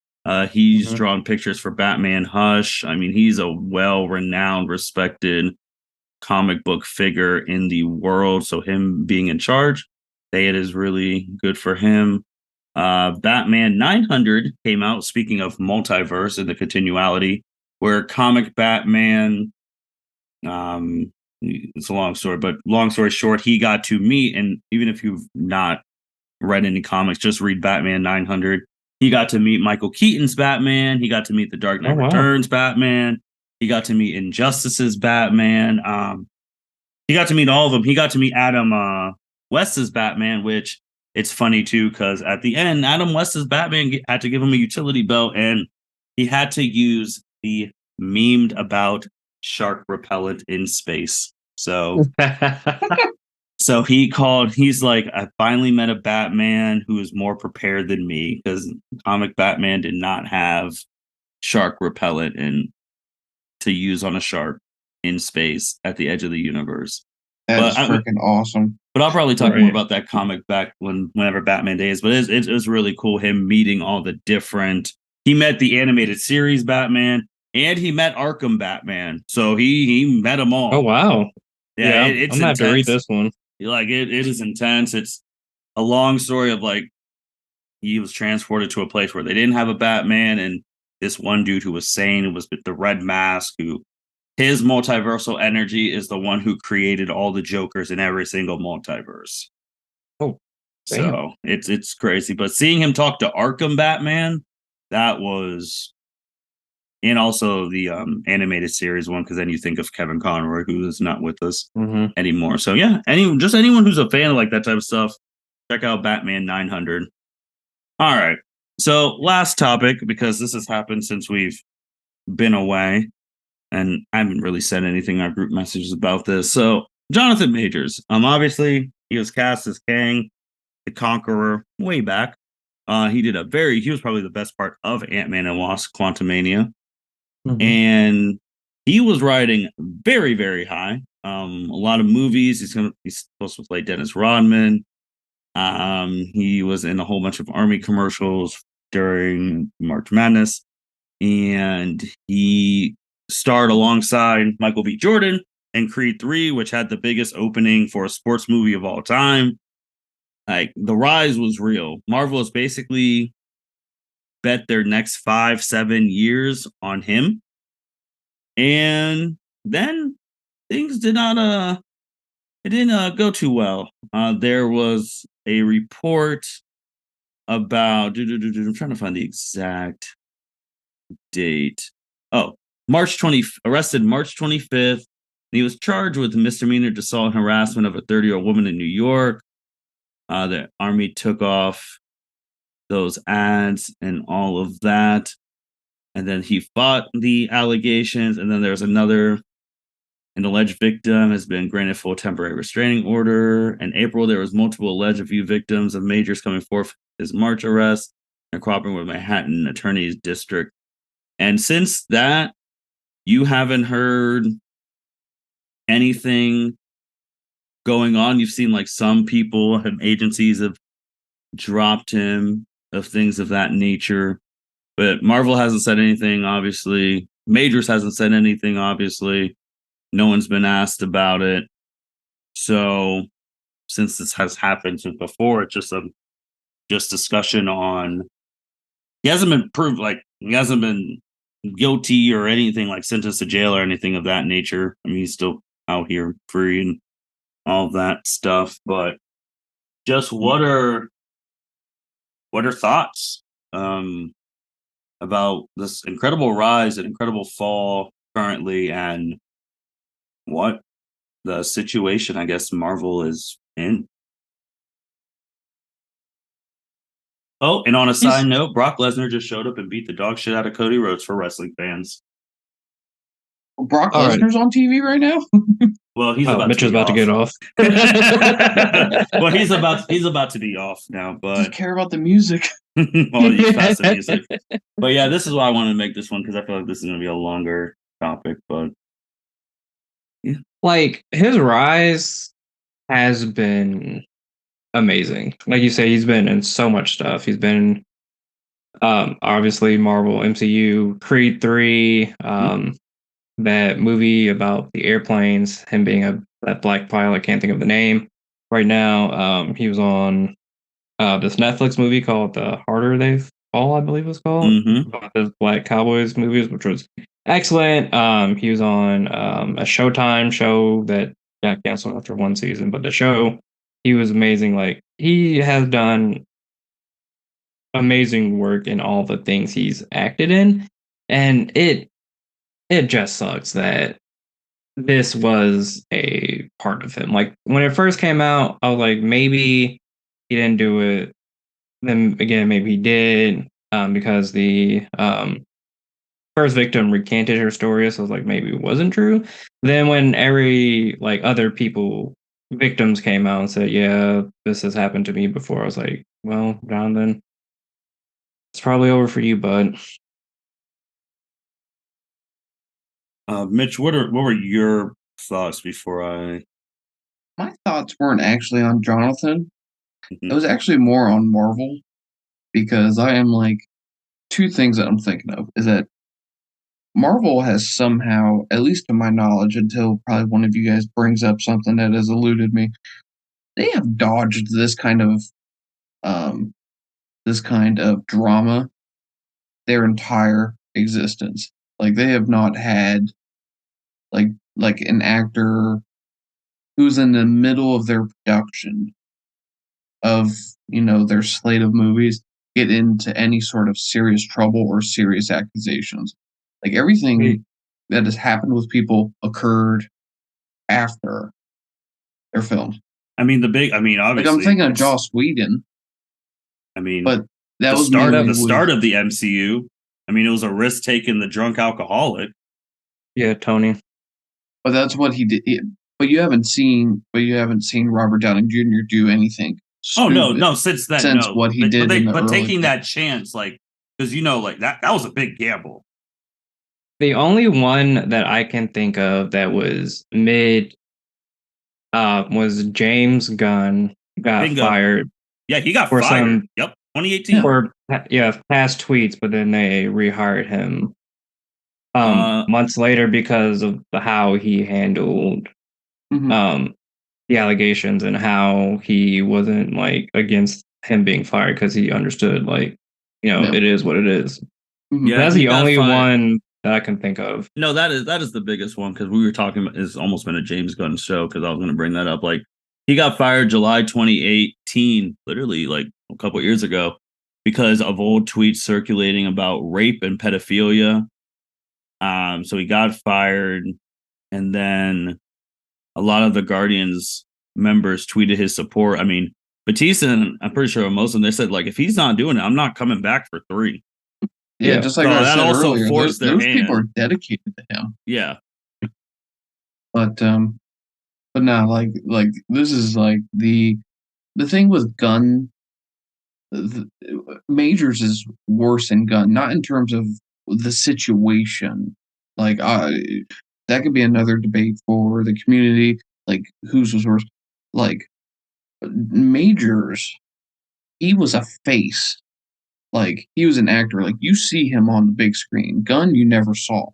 Speaker 1: He's drawn pictures for Batman Hush. I mean, he's a well-renowned, respected comic book figure in the world. So him being in charge, it is really good for him. Batman 900 came out, speaking of multiverse and the continuality, where comic Batman, it's a long story, but long story short, he got to meet, and even if you've not read any comics, just read Batman 900. He got to meet Michael Keaton's Batman. He got to meet the Dark Knight Returns Batman. He got to meet Injustice's Batman. He got to meet all of them. He got to meet Adam West's Batman, which it's funny too, because at the end, Adam West's Batman had to give him a utility belt, and he had to use the memed about shark repellent in space. So so he's like, I finally met a Batman who is more prepared than me, because comic Batman did not have shark repellent and to use on a shark in space at the edge of the universe.
Speaker 3: That's freaking awesome.
Speaker 1: But I'll probably talk more about that comic back whenever Batman Day is. But it was really cool, him meeting all the different. He met the animated series Batman, and he met Arkham Batman. So he met them all.
Speaker 2: Oh wow!
Speaker 1: Yeah, it's
Speaker 2: I'm gonna have to read this one.
Speaker 1: Like it is intense. It's a long story of like he was transported to a place where they didn't have a Batman, and this one dude who was sane, who was the Red Mask, who his multiversal energy is the one who created all the Jokers in every single multiverse.
Speaker 2: Oh,
Speaker 1: so it's crazy. But seeing him talk to Arkham Batman, that was, and also the animated series one, because then you think of Kevin Conroy, who is not with us anymore. So yeah, anyone who's a fan of like that type of stuff, check out Batman 900. All right. So last topic, because this has happened since we've been away, and I haven't really said anything in our group messages about this. So Jonathan Majors, obviously he was cast as Kang, the Conqueror, way back. He was probably the best part of Ant-Man and Wasp: Quantumania. And he was riding very, very high. A lot of movies. He's supposed to play Dennis Rodman. He was in a whole bunch of Army commercials during March Madness, and he starred alongside Michael B. Jordan in Creed 3, which had the biggest opening for a sports movie of all time. Like, the rise was real. Marvel has basically bet their next 5-7 years on him, and then things didn't go too well. There was a report about I'm trying to find the exact date. Oh, arrested March 25th. He was charged with misdemeanor assault and harassment of a 30-year-old woman in New York. The Army took off those ads and all of that. And then he fought the allegations. And then there's an alleged victim has been granted full temporary restraining order. In April, there was multiple alleged victims of Majors coming forth his March arrest and cooperating with Manhattan Attorney's District. And since that, you haven't heard anything going on. You've seen like some people and agencies have dropped him of things of that nature. But Marvel hasn't said anything, obviously. Majors hasn't said anything, obviously. No one's been asked about it. So since this has happened since before, it's just discussion on, he hasn't been proved, like he hasn't been guilty or anything, like sentenced to jail or anything of that nature. I mean, he's still out here free and all of that stuff. But just what are thoughts about this incredible rise and incredible fall currently, and what the situation, I guess, Marvel is in? Oh, and on a side note, Brock Lesnar just showed up and beat the dog shit out of Cody Rhodes for wrestling fans.
Speaker 3: Brock Lesnar's on TV right now?
Speaker 1: Well, he's about
Speaker 2: Mitchell's
Speaker 1: to be
Speaker 2: about
Speaker 1: off.
Speaker 2: to get off.
Speaker 1: Well, he's about to be off now,
Speaker 3: I
Speaker 1: but
Speaker 3: just care about the music.
Speaker 1: well, he's past the music. But yeah, this is why I wanted to make this one because I feel like this is going to be a longer topic. But
Speaker 2: like his rise has been amazing. Like you say, he's been in so much stuff. He's been obviously Marvel MCU, Creed 3, that movie about the airplanes, him being that black pilot, can't think of the name right now. He was on this Netflix movie called The Harder They Fall, I believe it was called. About the Black Cowboys movies, which was excellent. He was on a Showtime show that got canceled after one season, but the show, he was amazing. Like he has done amazing work in all the things he's acted in, and it just sucks that this was a part of him. Like when it first came out, I was like, maybe he didn't do it. Then again, maybe he did, because the first victim recanted her story, so I was like, maybe it wasn't true. Then when every like other victims came out and said, yeah, this has happened to me before, I was like, well, Jonathan, it's probably over for you, bud.
Speaker 1: Mitch, what were your thoughts before I?
Speaker 3: My thoughts weren't actually on Jonathan. It was actually more on Marvel, because I am like, two things that I'm thinking of is that Marvel has somehow, at least to my knowledge, until probably one of you guys brings up something that has eluded me, they have dodged this kind of drama their entire existence. Like they have not had like an actor who's in the middle of their production of their slate of movies get into any sort of serious trouble or serious accusations. Like everything that has happened with people occurred after their films.
Speaker 1: I mean, obviously,
Speaker 3: like I'm thinking of Joss Whedon.
Speaker 1: I mean,
Speaker 3: but that was
Speaker 1: start of the MCU. I mean, it was a risk taking the drunk alcoholic.
Speaker 2: Yeah, Tony.
Speaker 3: But that's what he did. But you haven't seen Robert Downey Jr. do anything.
Speaker 1: Oh no! Since
Speaker 3: what he did,
Speaker 1: but taking that chance, like, because like that was a big gamble.
Speaker 2: The only one that I can think of that was was James Gunn got fired.
Speaker 1: Yeah, he got fired. 2018.
Speaker 2: For past tweets, but then they rehired him months later because of how he handled the allegations and how he wasn't like against him being fired because he understood it is what it is. Yeah, that's the only one that I can think of.
Speaker 1: No, that is the biggest one because we were talking about it's almost been a James Gunn show because I was going to bring that up. Like he got fired July 2018, literally like a couple years ago, because of old tweets circulating about rape and pedophilia. So he got fired, and then a lot of the Guardians members tweeted his support. I mean, Batista, and I'm pretty sure most of them, they said, like, if he's not doing it, I'm not coming back for 3.
Speaker 3: Yeah, just like I said also earlier, those people are dedicated to him.
Speaker 1: Yeah.
Speaker 3: But no, like this is like the thing with Gunn. Majors is worse than Gunn, not in terms of the situation. Like that could be another debate for the community. Like whose was worse? Like Majors, he was a face. Like he was an actor. Like you see him on the big screen. Gunn, you never saw.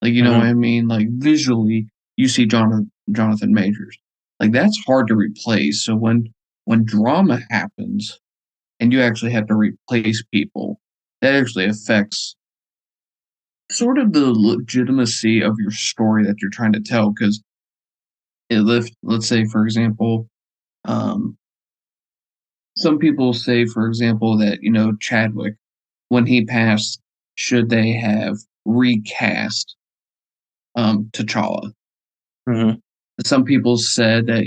Speaker 3: Like you know what I mean? Like visually, you see Jonathan Majors. Like that's hard to replace. So when drama happens, and you actually have to replace people, that actually affects sort of the legitimacy of your story that you're trying to tell. Because let's say, for example, some people say, for example, that Chadwick, when he passed, should they have recast T'Challa? Some people said that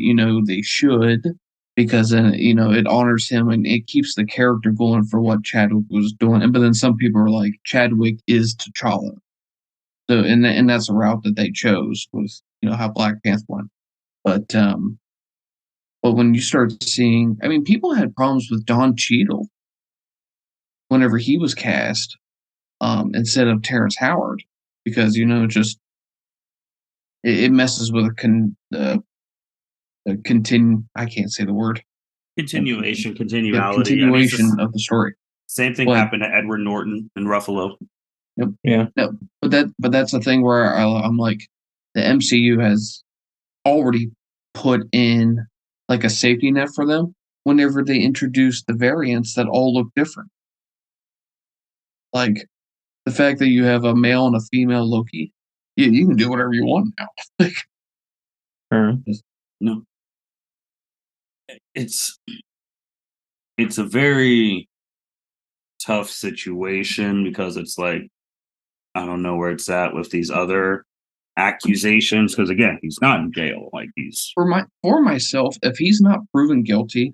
Speaker 3: they should, because then it honors him and it keeps the character going for what Chadwick was doing. But then some people are like, Chadwick is T'Challa. So and that's a route that they chose, was how Black Panther went. But when you start seeing, I mean, people had problems with Don Cheadle whenever he was cast instead of Terrence Howard because just it messes with the continue. I can't say the word.
Speaker 1: Continuality.
Speaker 3: Continuation of the story.
Speaker 1: Same thing happened to Edward Norton and Ruffalo.
Speaker 3: Yep.
Speaker 2: Yeah.
Speaker 3: No, but that's the thing where I'm like, the MCU has already put in like a safety net for them whenever they introduce the variants that all look different. Like the fact that you have a male and a female Loki, you can do whatever you want now. Like,
Speaker 1: no, it's a very tough situation because it's like, I don't know where it's at with these other accusations because again, he's not in jail. Like he's
Speaker 3: for myself, if he's not proven guilty,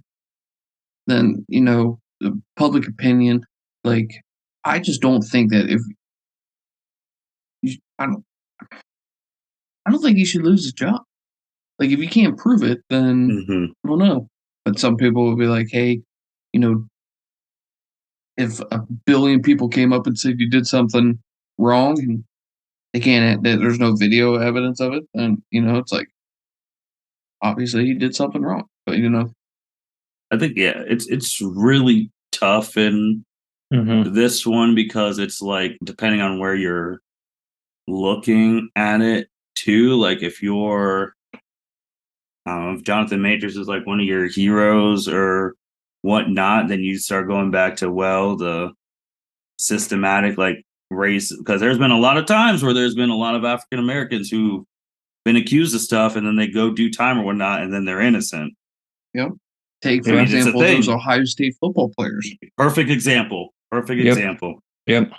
Speaker 3: then the public opinion, like I just don't think that I don't think he should lose his job. Like if you can't prove it, then I don't know. But some people will be like, hey, if a billion people came up and said you did something wrong and there's no video evidence of it, then it's like obviously he did something wrong. But
Speaker 1: I think it's really tough in this one because it's like depending on where you're looking at it too. Like if you're if Jonathan Majors is like one of your heroes or whatnot, then you start going back to the systematic like race, because there's been a lot of times where there's been a lot of African Americans who've been accused of stuff and then they go do time or whatnot and then they're innocent.
Speaker 3: Yep. Take for example those Ohio State football players.
Speaker 1: Perfect example. Example.
Speaker 2: Yep.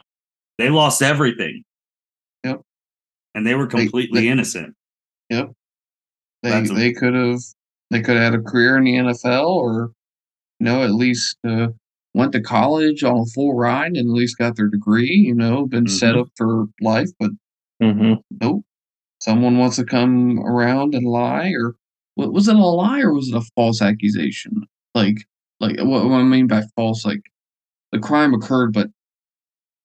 Speaker 1: They lost everything.
Speaker 3: Yep.
Speaker 1: And they were completely innocent.
Speaker 3: Yep. They could have had a career in the NFL or at least went to college on a full ride and at least got their degree, been set up for life, but nope. Someone wants to come around and lie, or was it a lie or was it a false accusation? Like what I mean by false, like the crime occurred, but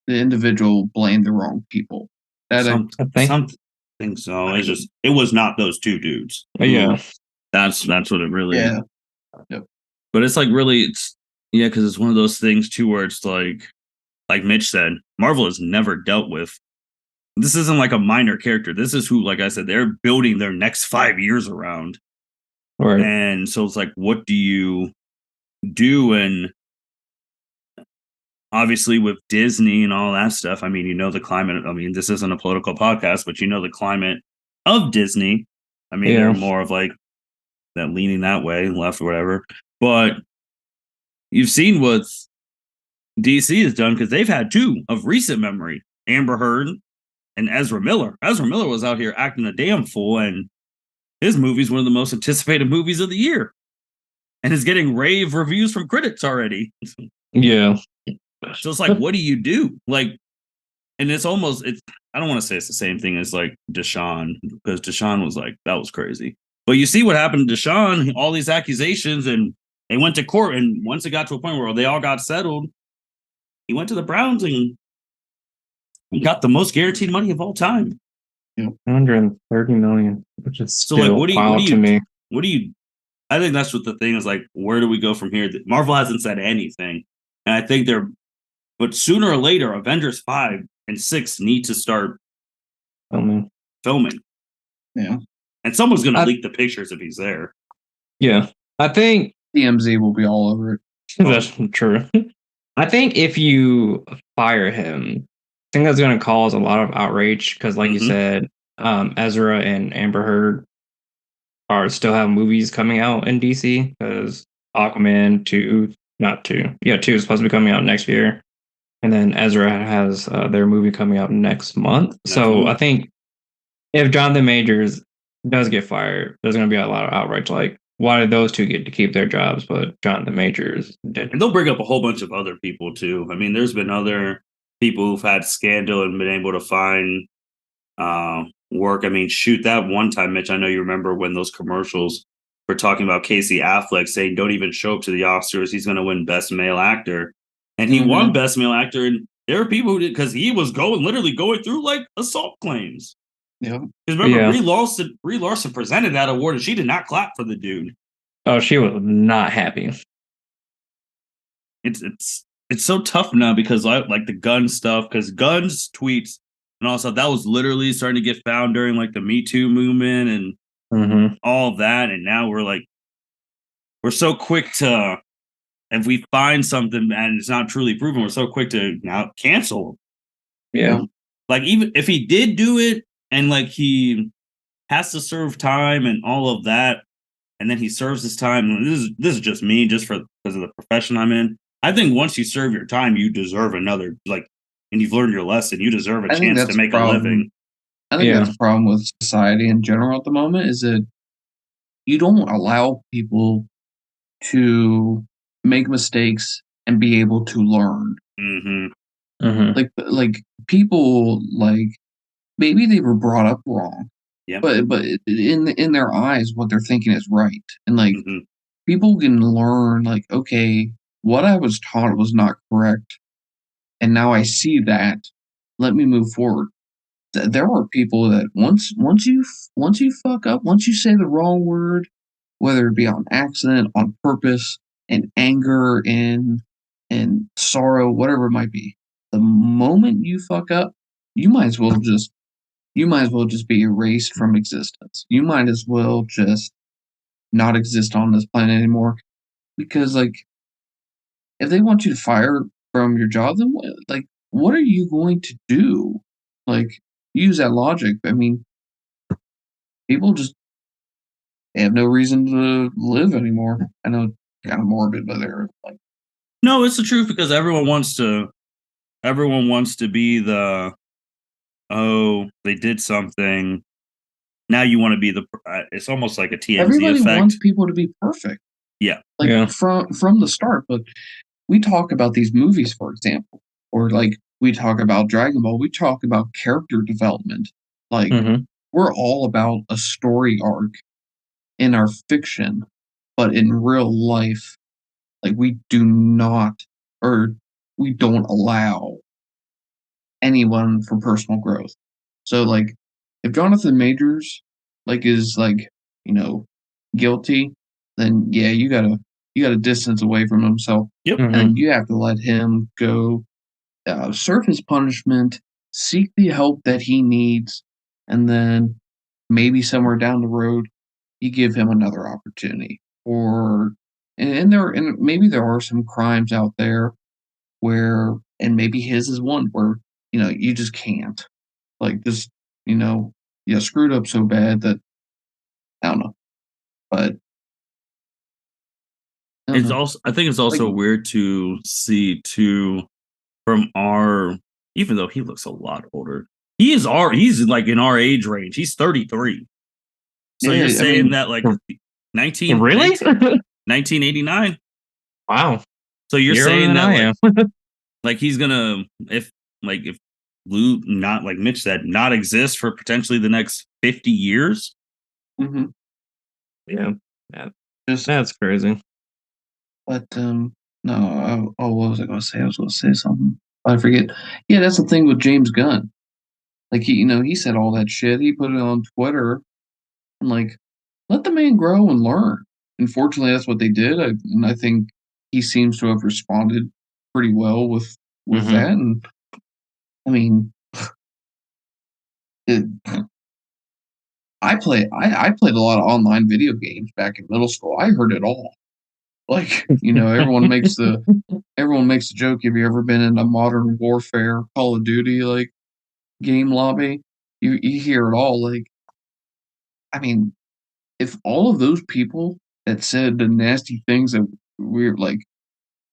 Speaker 3: the individual blamed the wrong people.
Speaker 1: I think so. It's just it was not those two dudes.
Speaker 2: Yeah,
Speaker 1: that's what it really.
Speaker 3: Yeah. Yep.
Speaker 1: But it's like really, because it's one of those things too, where it's like Mitch said, Marvel has never dealt with. This isn't like a minor character. This is who, like I said, they're building their next 5 years around.
Speaker 2: Right.
Speaker 1: And so it's like, what do you do? And obviously with Disney and all that stuff, I mean, the climate. I mean, this isn't a political podcast, but the climate of Disney. I mean, they're more of like that leaning that way, left or whatever. But you've seen what DC has done because they've had two of recent memory, Amber Heard and Ezra Miller. Ezra Miller was out here acting a damn fool, and his movie's one of the most anticipated movies of the year. And is getting rave reviews from critics already.
Speaker 2: Yeah.
Speaker 1: So it's like, what do you do? Like, and it's I don't want to say it's the same thing as like Deshaun, because Deshaun was like, that was crazy. But you see what happened to Deshaun, all these accusations, and they went to court. And once it got to a point where they all got settled, he went to the Browns and he got the most guaranteed money of all time.
Speaker 2: 130 million, which is
Speaker 1: so
Speaker 2: still
Speaker 1: like, what do
Speaker 2: wild to me.
Speaker 1: What do you? I think that's what the thing is like. Where do we go from here? Marvel hasn't said anything, and I think but sooner or later, Avengers 5 and 6 need to start filming.
Speaker 3: Yeah,
Speaker 1: and someone's gonna leak the pictures if he's there.
Speaker 2: Yeah, I think
Speaker 3: TMZ will be all over it.
Speaker 2: That's true. I think if you fire him, I think that's going to cause a lot of outrage because, like you said, Ezra and Amber Heard still have movies coming out in DC because Aquaman 2 is supposed to be coming out next year, and then Ezra has their movie coming out next month. I think if Jonathan Majors does get fired, there's going to be a lot of outrage. Like, why did those two get to keep their jobs, but Jonathan Majors didn't?
Speaker 1: And they'll bring up a whole bunch of other people too. I mean, there's been other people who've had scandal and been able to find work. I mean, shoot, that one time, Mitch, I know you remember when those commercials were talking about Casey Affleck saying, don't even show up to the Oscars. He's going to win Best Male Actor. And he won Best Male Actor. And there are people who did, because he was literally going through like assault claims.
Speaker 3: Yeah.
Speaker 1: Because remember, Brie Larson presented that award and she did not clap for the dude.
Speaker 2: Oh, she was not happy.
Speaker 1: It's so tough now because like the Gunn stuff, because Gunn's tweets and all stuff, that was literally starting to get found during like the Me Too movement and all of that. And now we're so quick to, if we find something and it's not truly proven, we're so quick to now cancel.
Speaker 2: Yeah.
Speaker 1: Like even if he did do it and like he has to serve time and all of that, and then he serves his time. This is just me, just because of the profession I'm in. I think once you serve your time, you deserve another, like, and you've learned your lesson, you deserve a chance to make a living.
Speaker 3: I think that's a problem with society in general at the moment, is that you don't allow people to make mistakes and be able to learn. Like people, like, maybe they were brought up wrong.
Speaker 1: Yeah.
Speaker 3: But in their eyes, what they're thinking is right. And like people can learn, like, okay, what I was taught was not correct, and now I see that. Let me move forward. There are people that once you fuck up, once you say the wrong word, whether it be on accident, on purpose, in anger, in sorrow, whatever it might be, the moment you fuck up, you might as well just be erased from existence. You might as well just not exist on this planet anymore. Because, like, if they want you to fire from your job, then what are you going to do? Like, use that logic. I mean, people just have no reason to live anymore. I know it's kind of morbid, but they're like,
Speaker 1: no, it's the truth, because everyone wants to be the, oh, they did something. Now you want to be the. It's almost like a TMZ
Speaker 3: everybody
Speaker 1: effect.
Speaker 3: wants people to be perfect.
Speaker 1: Yeah,
Speaker 3: like from the start. But we talk about these movies, for example, or like we talk about Dragon Ball. We talk about character development. Like we're all about a story arc in our fiction, but in real life, like we don't allow anyone for personal growth. So like if Jonathan Majors is guilty, then yeah, you gotta distance away from himself.
Speaker 1: Yep.
Speaker 3: And you have to let him go serve his punishment, seek the help that he needs, and then maybe somewhere down the road you give him another opportunity. Or and maybe there are some crimes out there where, and maybe his is one where you just can't, like, just screwed up so bad that I don't know. But
Speaker 1: I think it's also weird to see too, from our, even though he looks a lot older, he's like in our age range. He's 33. So you're saying that like 1989.
Speaker 2: Wow.
Speaker 1: So you're saying that
Speaker 2: I am.
Speaker 1: like he's gonna, if Lou, not like Mitch said, not exist for potentially the next 50 years.
Speaker 2: Yeah. That's crazy.
Speaker 3: But no, what was I going to say? I was going to say something. I forget. Yeah, that's the thing with James Gunn. Like he said all that shit. He put it on Twitter, and like, let the man grow and learn. Unfortunately, that's what they did, and I think he seems to have responded pretty well with that. And I mean, I played a lot of online video games back in middle school. I heard it all. Like, everyone makes the joke. Have you ever been in a Modern Warfare, Call of Duty like game lobby? You hear it all. Like, I mean, if all of those people that said the nasty things that we're like,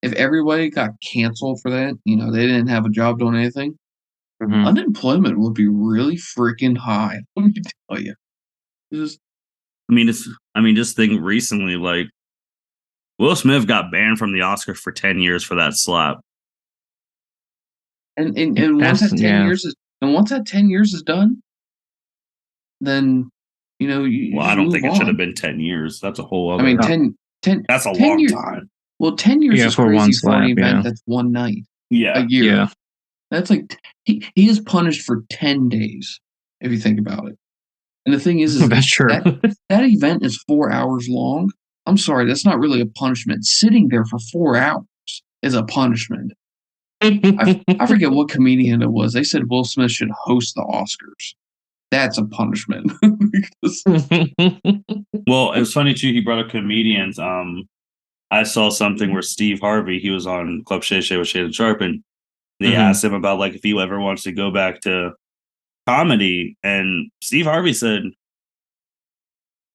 Speaker 3: if everybody got canceled for that, they didn't have a job doing anything, unemployment would be really freaking high. Let me tell you. Just
Speaker 1: think recently, like, Will Smith got banned from the Oscar for 10 years for that slap.
Speaker 3: And once that 10 years is done, then you
Speaker 1: Well, I
Speaker 3: just
Speaker 1: don't
Speaker 3: move
Speaker 1: think it
Speaker 3: on.
Speaker 1: should have been 10 years. That's a whole other.
Speaker 3: I mean, 10
Speaker 1: that's a
Speaker 3: 10
Speaker 1: long
Speaker 3: years.
Speaker 1: time.
Speaker 3: Well, 10 years is
Speaker 2: for one
Speaker 3: crazy for an
Speaker 2: slap,
Speaker 3: event that's one night a
Speaker 1: Yeah.
Speaker 3: year.
Speaker 2: Yeah.
Speaker 3: That's like he is punished for 10 days if you think about it. And the thing is
Speaker 2: That's true.
Speaker 3: that event is 4 hours long. I'm sorry, that's not really a punishment. Sitting there for 4 hours is a punishment. I forget what comedian it was. They said Will Smith should host the Oscars. That's a punishment.
Speaker 1: Well, it was funny too. He brought up comedians. I saw something where Steve Harvey, he was on Club Shay Shay with Shannon Sharp, and they asked him about like if he ever wants to go back to comedy, and Steve Harvey said,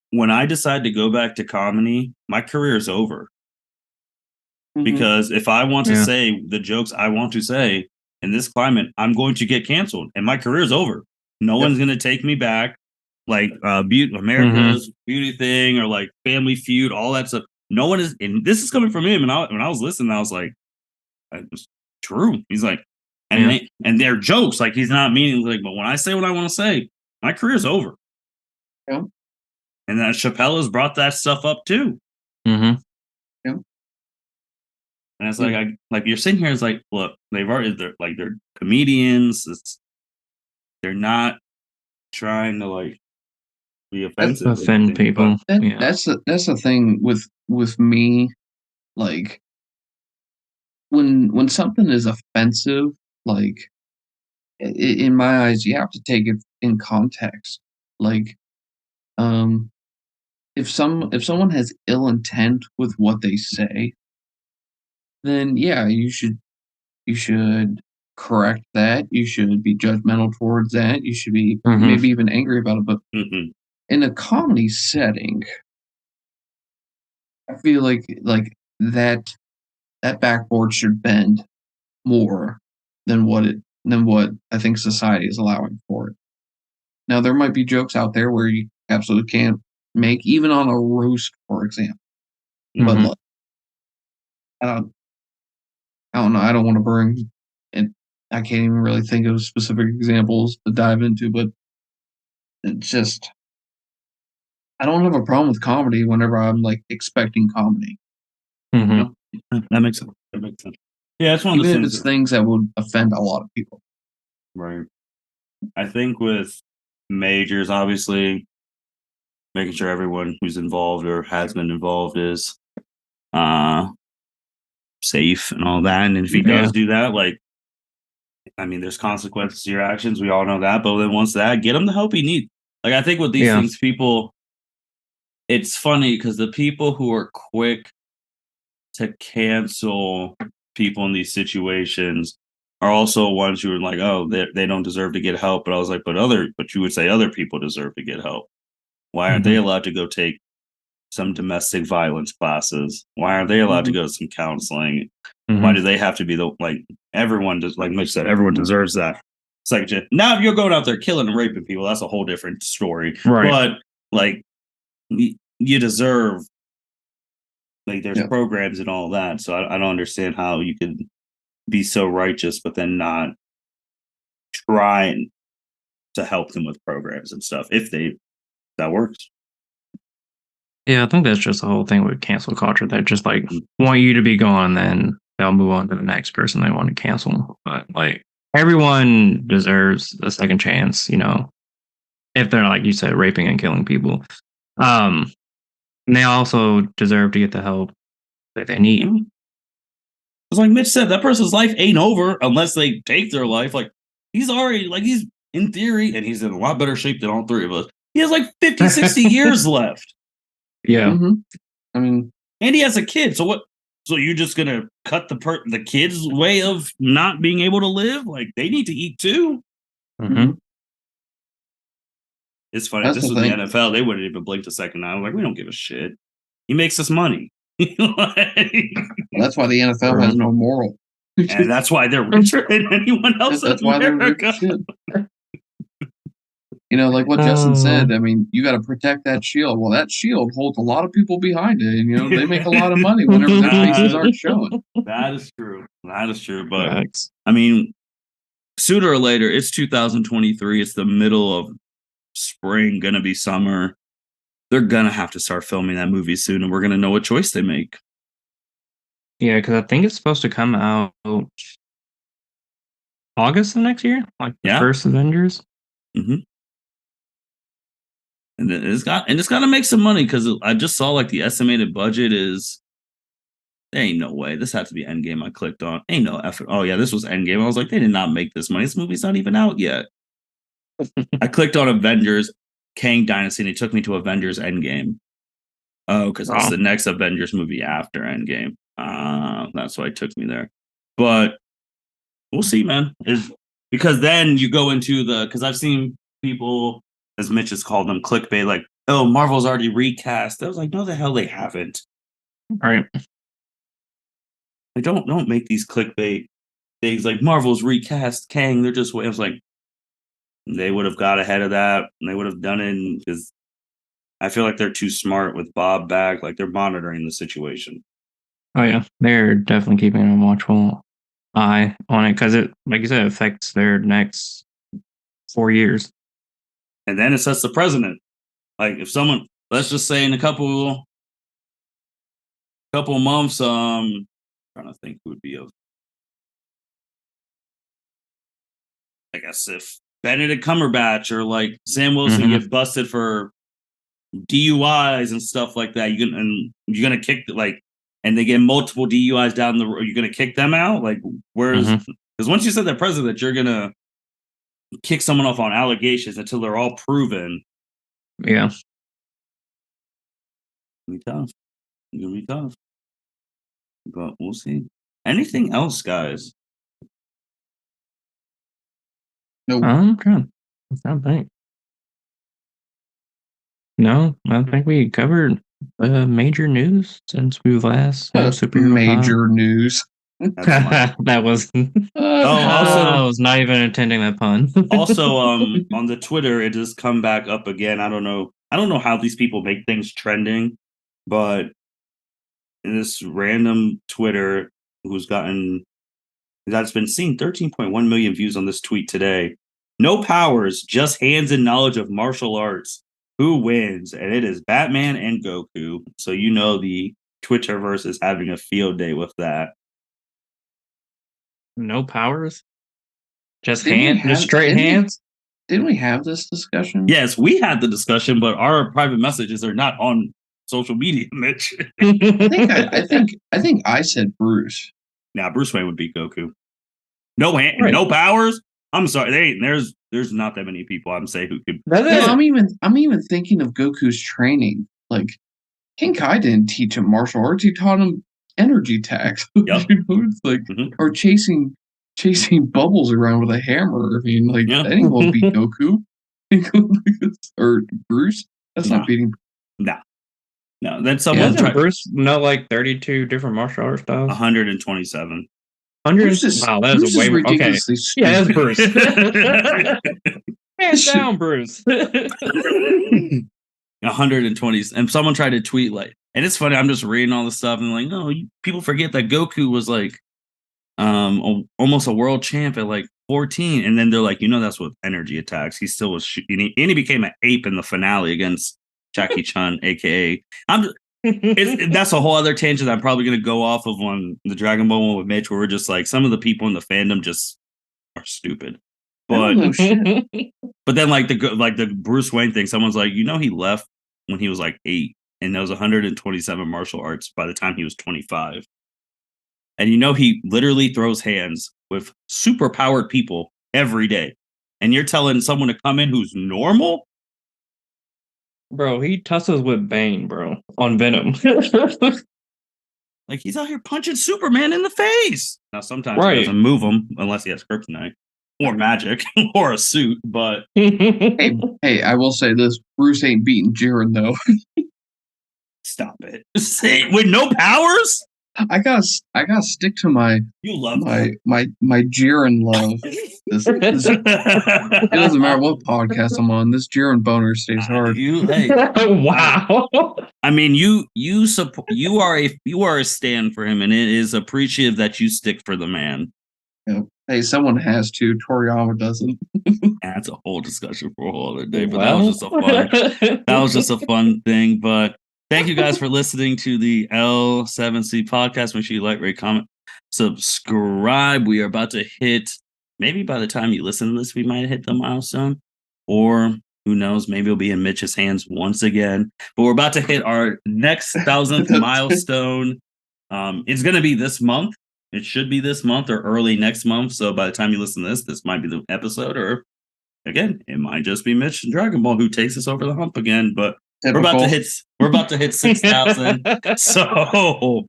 Speaker 1: "When I decide to go back to comedy, my career is over. Because if I want to say the jokes I want to say in this climate, I'm going to get canceled, and my career is over. No one's going to take me back, like America's Beauty Thing or like Family Feud, all that stuff. No one is, and this is coming from him. And when I was listening, I was like, "It's true." He's like, and they're jokes, like he's not meaning like, but when I say what I want to say, my career's over.
Speaker 3: Yeah.
Speaker 1: And then Chappelle has brought that stuff up too.
Speaker 3: Yeah.
Speaker 1: And it's like, like you're sitting here, it's like, look, they're comedians. They're not trying to like be offensive,
Speaker 2: offend people.
Speaker 3: That's the thing with me. Like when something is offensive, like in my eyes, you have to take it in context. Like, if someone has ill intent with what they say, then yeah, you should correct that. You should be judgmental towards that. You should be maybe even angry about it. But in a comedy setting, I feel like that backboard should bend more than what I think society is allowing for it. Now there might be jokes out there where you absolutely can't make, even on a roast, for example. But look, I don't know. I don't want to bring and I can't even really think of specific examples to dive into, but it's just I don't have a problem with comedy whenever I'm like expecting comedy. You know?
Speaker 1: That makes sense. Yeah, it's one of those
Speaker 3: things. It's things that would offend a lot of people.
Speaker 1: Right. I think with majors, obviously, making sure everyone who's involved or has been involved is safe and all that. And if he does do that, like, I mean, there's consequences to your actions. We all know that. But then once that, get him the help he needs. Like, I think with these things, people, it's funny because the people who are quick to cancel people in these situations are also ones who are like, oh, they don't deserve to get help. But I was like, but you would say other people deserve to get help. Why aren't they allowed to go take some domestic violence classes? Why aren't they allowed to go to some counseling? Why do they have to be everyone does, like Mitch said, everyone deserves that. It's like, now if you're going out there killing and raping people, that's a whole different story. Right. But like, you deserve, like, there's programs and all that. So I don't understand how you could be so righteous, but then not trying to help them with programs and stuff if that works.
Speaker 2: Yeah, I think that's just the whole thing with cancel culture. They just like want you to be gone, then they'll move on to the next person they want to cancel. But like everyone deserves a second chance, if they're, like you said, raping and killing people. And they also deserve to get the help that they need.
Speaker 1: It's like Mitch said, that person's life ain't over unless they take their life. Like, he's in theory, and he's in a lot better shape than all three of us. He has like 50, 60 years left.
Speaker 2: Yeah.
Speaker 3: I mean,
Speaker 1: and he has a kid. So what? So you're just gonna cut the kid's way of not being able to live? Like, they need to eat too. It's funny. That's this was the NFL. They wouldn't even blink a second. I was like, we don't give a shit. He makes us money.
Speaker 3: That's why the NFL has no moral.
Speaker 1: And that's why they're richer than anyone else. That's why they're rich.
Speaker 3: Like what Justin said, I mean, you got to protect that shield. Well, that shield holds a lot of people behind it. And, they make a lot of money whenever their faces aren't showing.
Speaker 1: That is true. But, I mean, sooner or later, it's 2023. It's the middle of spring, gonna be summer. They're gonna have to start filming that movie soon, and we're gonna know what choice they make.
Speaker 2: Yeah, because I think it's supposed to come out August of next year, like the first Avengers.
Speaker 1: Mm-hmm. And it's got to make some money because I just saw like the estimated budget is. There ain't no way. This had to be Endgame. I clicked on. Ain't no effort. Oh yeah, this was Endgame. I was like, they did not make this money. This movie's not even out yet. I clicked on Avengers, Kang Dynasty, and it took me to Avengers Endgame. Oh, because that's the next Avengers movie after Endgame. That's why it took me there. But we'll see, man. Because then you go into because I've seen people, as Mitch has called them, clickbait, like, oh, Marvel's already recast. I was like, no, the hell they haven't.
Speaker 2: All right.
Speaker 1: Like, don't make these clickbait things like Marvel's recast Kang. They're just. I was like, they would have got ahead of that. And they would have done it because I feel like they're too smart with Bob back. Like they're monitoring the situation.
Speaker 2: Oh yeah, they're definitely keeping a watchful eye on it because it, like you said, affects their next 4 years.
Speaker 1: And then it sets the precedent. Like if someone, let's just say in a couple months, I'm trying to think who would be I guess if Benedict Cumberbatch or like Sam Wilson get busted for DUIs and stuff like that, you're gonna kick and they get multiple DUIs down the road, you're gonna kick them out. Like where's because once you said that president, you're gonna kick someone off on allegations until they're all proven.
Speaker 2: Yeah,
Speaker 1: it's gonna be tough. But we'll see. Anything else, guys?
Speaker 3: Nope.
Speaker 2: I'm trying. I think. No, I think we covered major news since we last had superhero
Speaker 3: major news.
Speaker 2: That was. I was not even intending that pun.
Speaker 1: Also, on the Twitter, it has come back up again. I don't know how these people make things trending, but in this random Twitter that's been seeing 13.1 million views on this tweet today. No powers, just hands and knowledge of martial arts. Who wins? And it is Batman and Goku. So the Twitterverse is having a field day with that.
Speaker 2: No powers? Just straight hands?
Speaker 3: Didn't we have this discussion?
Speaker 1: Yes, we had the discussion, but our private messages are not on social media, Mitch.
Speaker 3: I think I said Bruce.
Speaker 1: Nah, Bruce Wayne would beat Goku. No no powers. I'm sorry, there's not that many people I'm saying who could.
Speaker 3: I'm even thinking of Goku's training. Like King Kai didn't teach him martial arts; he taught him energy attacks.
Speaker 1: Yep.
Speaker 3: It's like or chasing bubbles around with a hammer. I mean, like anyone beat Goku or Bruce. That's not beating.
Speaker 1: No. Then someone
Speaker 2: tried. Bruce know like 32 different martial arts styles.
Speaker 1: 127.
Speaker 2: 100. Wow, that is a way more. Okay. Yeah, that's Bruce. Hands down, Bruce.
Speaker 1: 120. And someone tried to tweet and it's funny. I'm just reading all this stuff and like, no, people forget that Goku was like, almost a world champ at like 14, and then they're like, that's with energy attacks. He still was shooting, and he became an ape in the finale against Jackie Chan, aka. That's a whole other tangent I'm probably going to go off of on the Dragon Ball one with Mitch, where we're just like some of the people in the fandom just are stupid. But but then like the Bruce Wayne thing, someone's like, he left when he was like 8, and there was 127 martial arts by the time he was 25. And he literally throws hands with super powered people every day. And you're telling someone to come in who's normal?
Speaker 2: Bro, he tussles with Bane, bro, on Venom.
Speaker 1: Like he's out here punching Superman in the face. Now sometimes he doesn't move him unless he has kryptonite or magic or a suit. But
Speaker 3: hey, I will say this: Bruce ain't beating Jiren though.
Speaker 1: Stop it! With no powers.
Speaker 3: I gotta stick to my Jiren love. It doesn't matter what podcast I'm on. This Jiren boner stays hard.
Speaker 2: Wow.
Speaker 1: I mean, you are a stand for him, and it is appreciative that you stick for the man.
Speaker 3: Yeah. Hey, someone has to. Toriyama doesn't.
Speaker 1: That's a whole discussion for a whole other day, but that was just a fun thing. But thank you guys for listening to the L7C podcast. Make sure you like, rate, comment, subscribe. We are about to hit, maybe by the time you listen to this, we might hit the milestone, or who knows, maybe it'll be in Mitch's hands once again. But we're about to hit our next 1,000th milestone. It's going to be this month. It should be this month or early next month. So by the time you listen to this might be the episode, or again, it might just be Mitch and Dragon Ball who takes us over the hump again. But we're about to hit 6,000. So,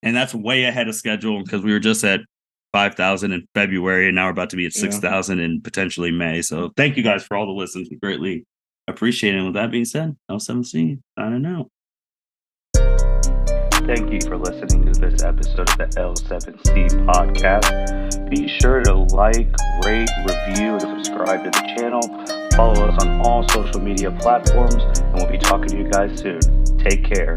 Speaker 1: and that's way ahead of schedule because we were just at 5,000 in February, and now we're about to be at 6,000 in potentially May. So thank you guys for all the listens. We greatly appreciate it. And with that being said, L7C, signing out. Thank you for listening to this episode of the L7C podcast. Be sure to like, rate, review, and subscribe to the channel. Follow us on all social media platforms, and we'll be talking to you guys soon. Take care.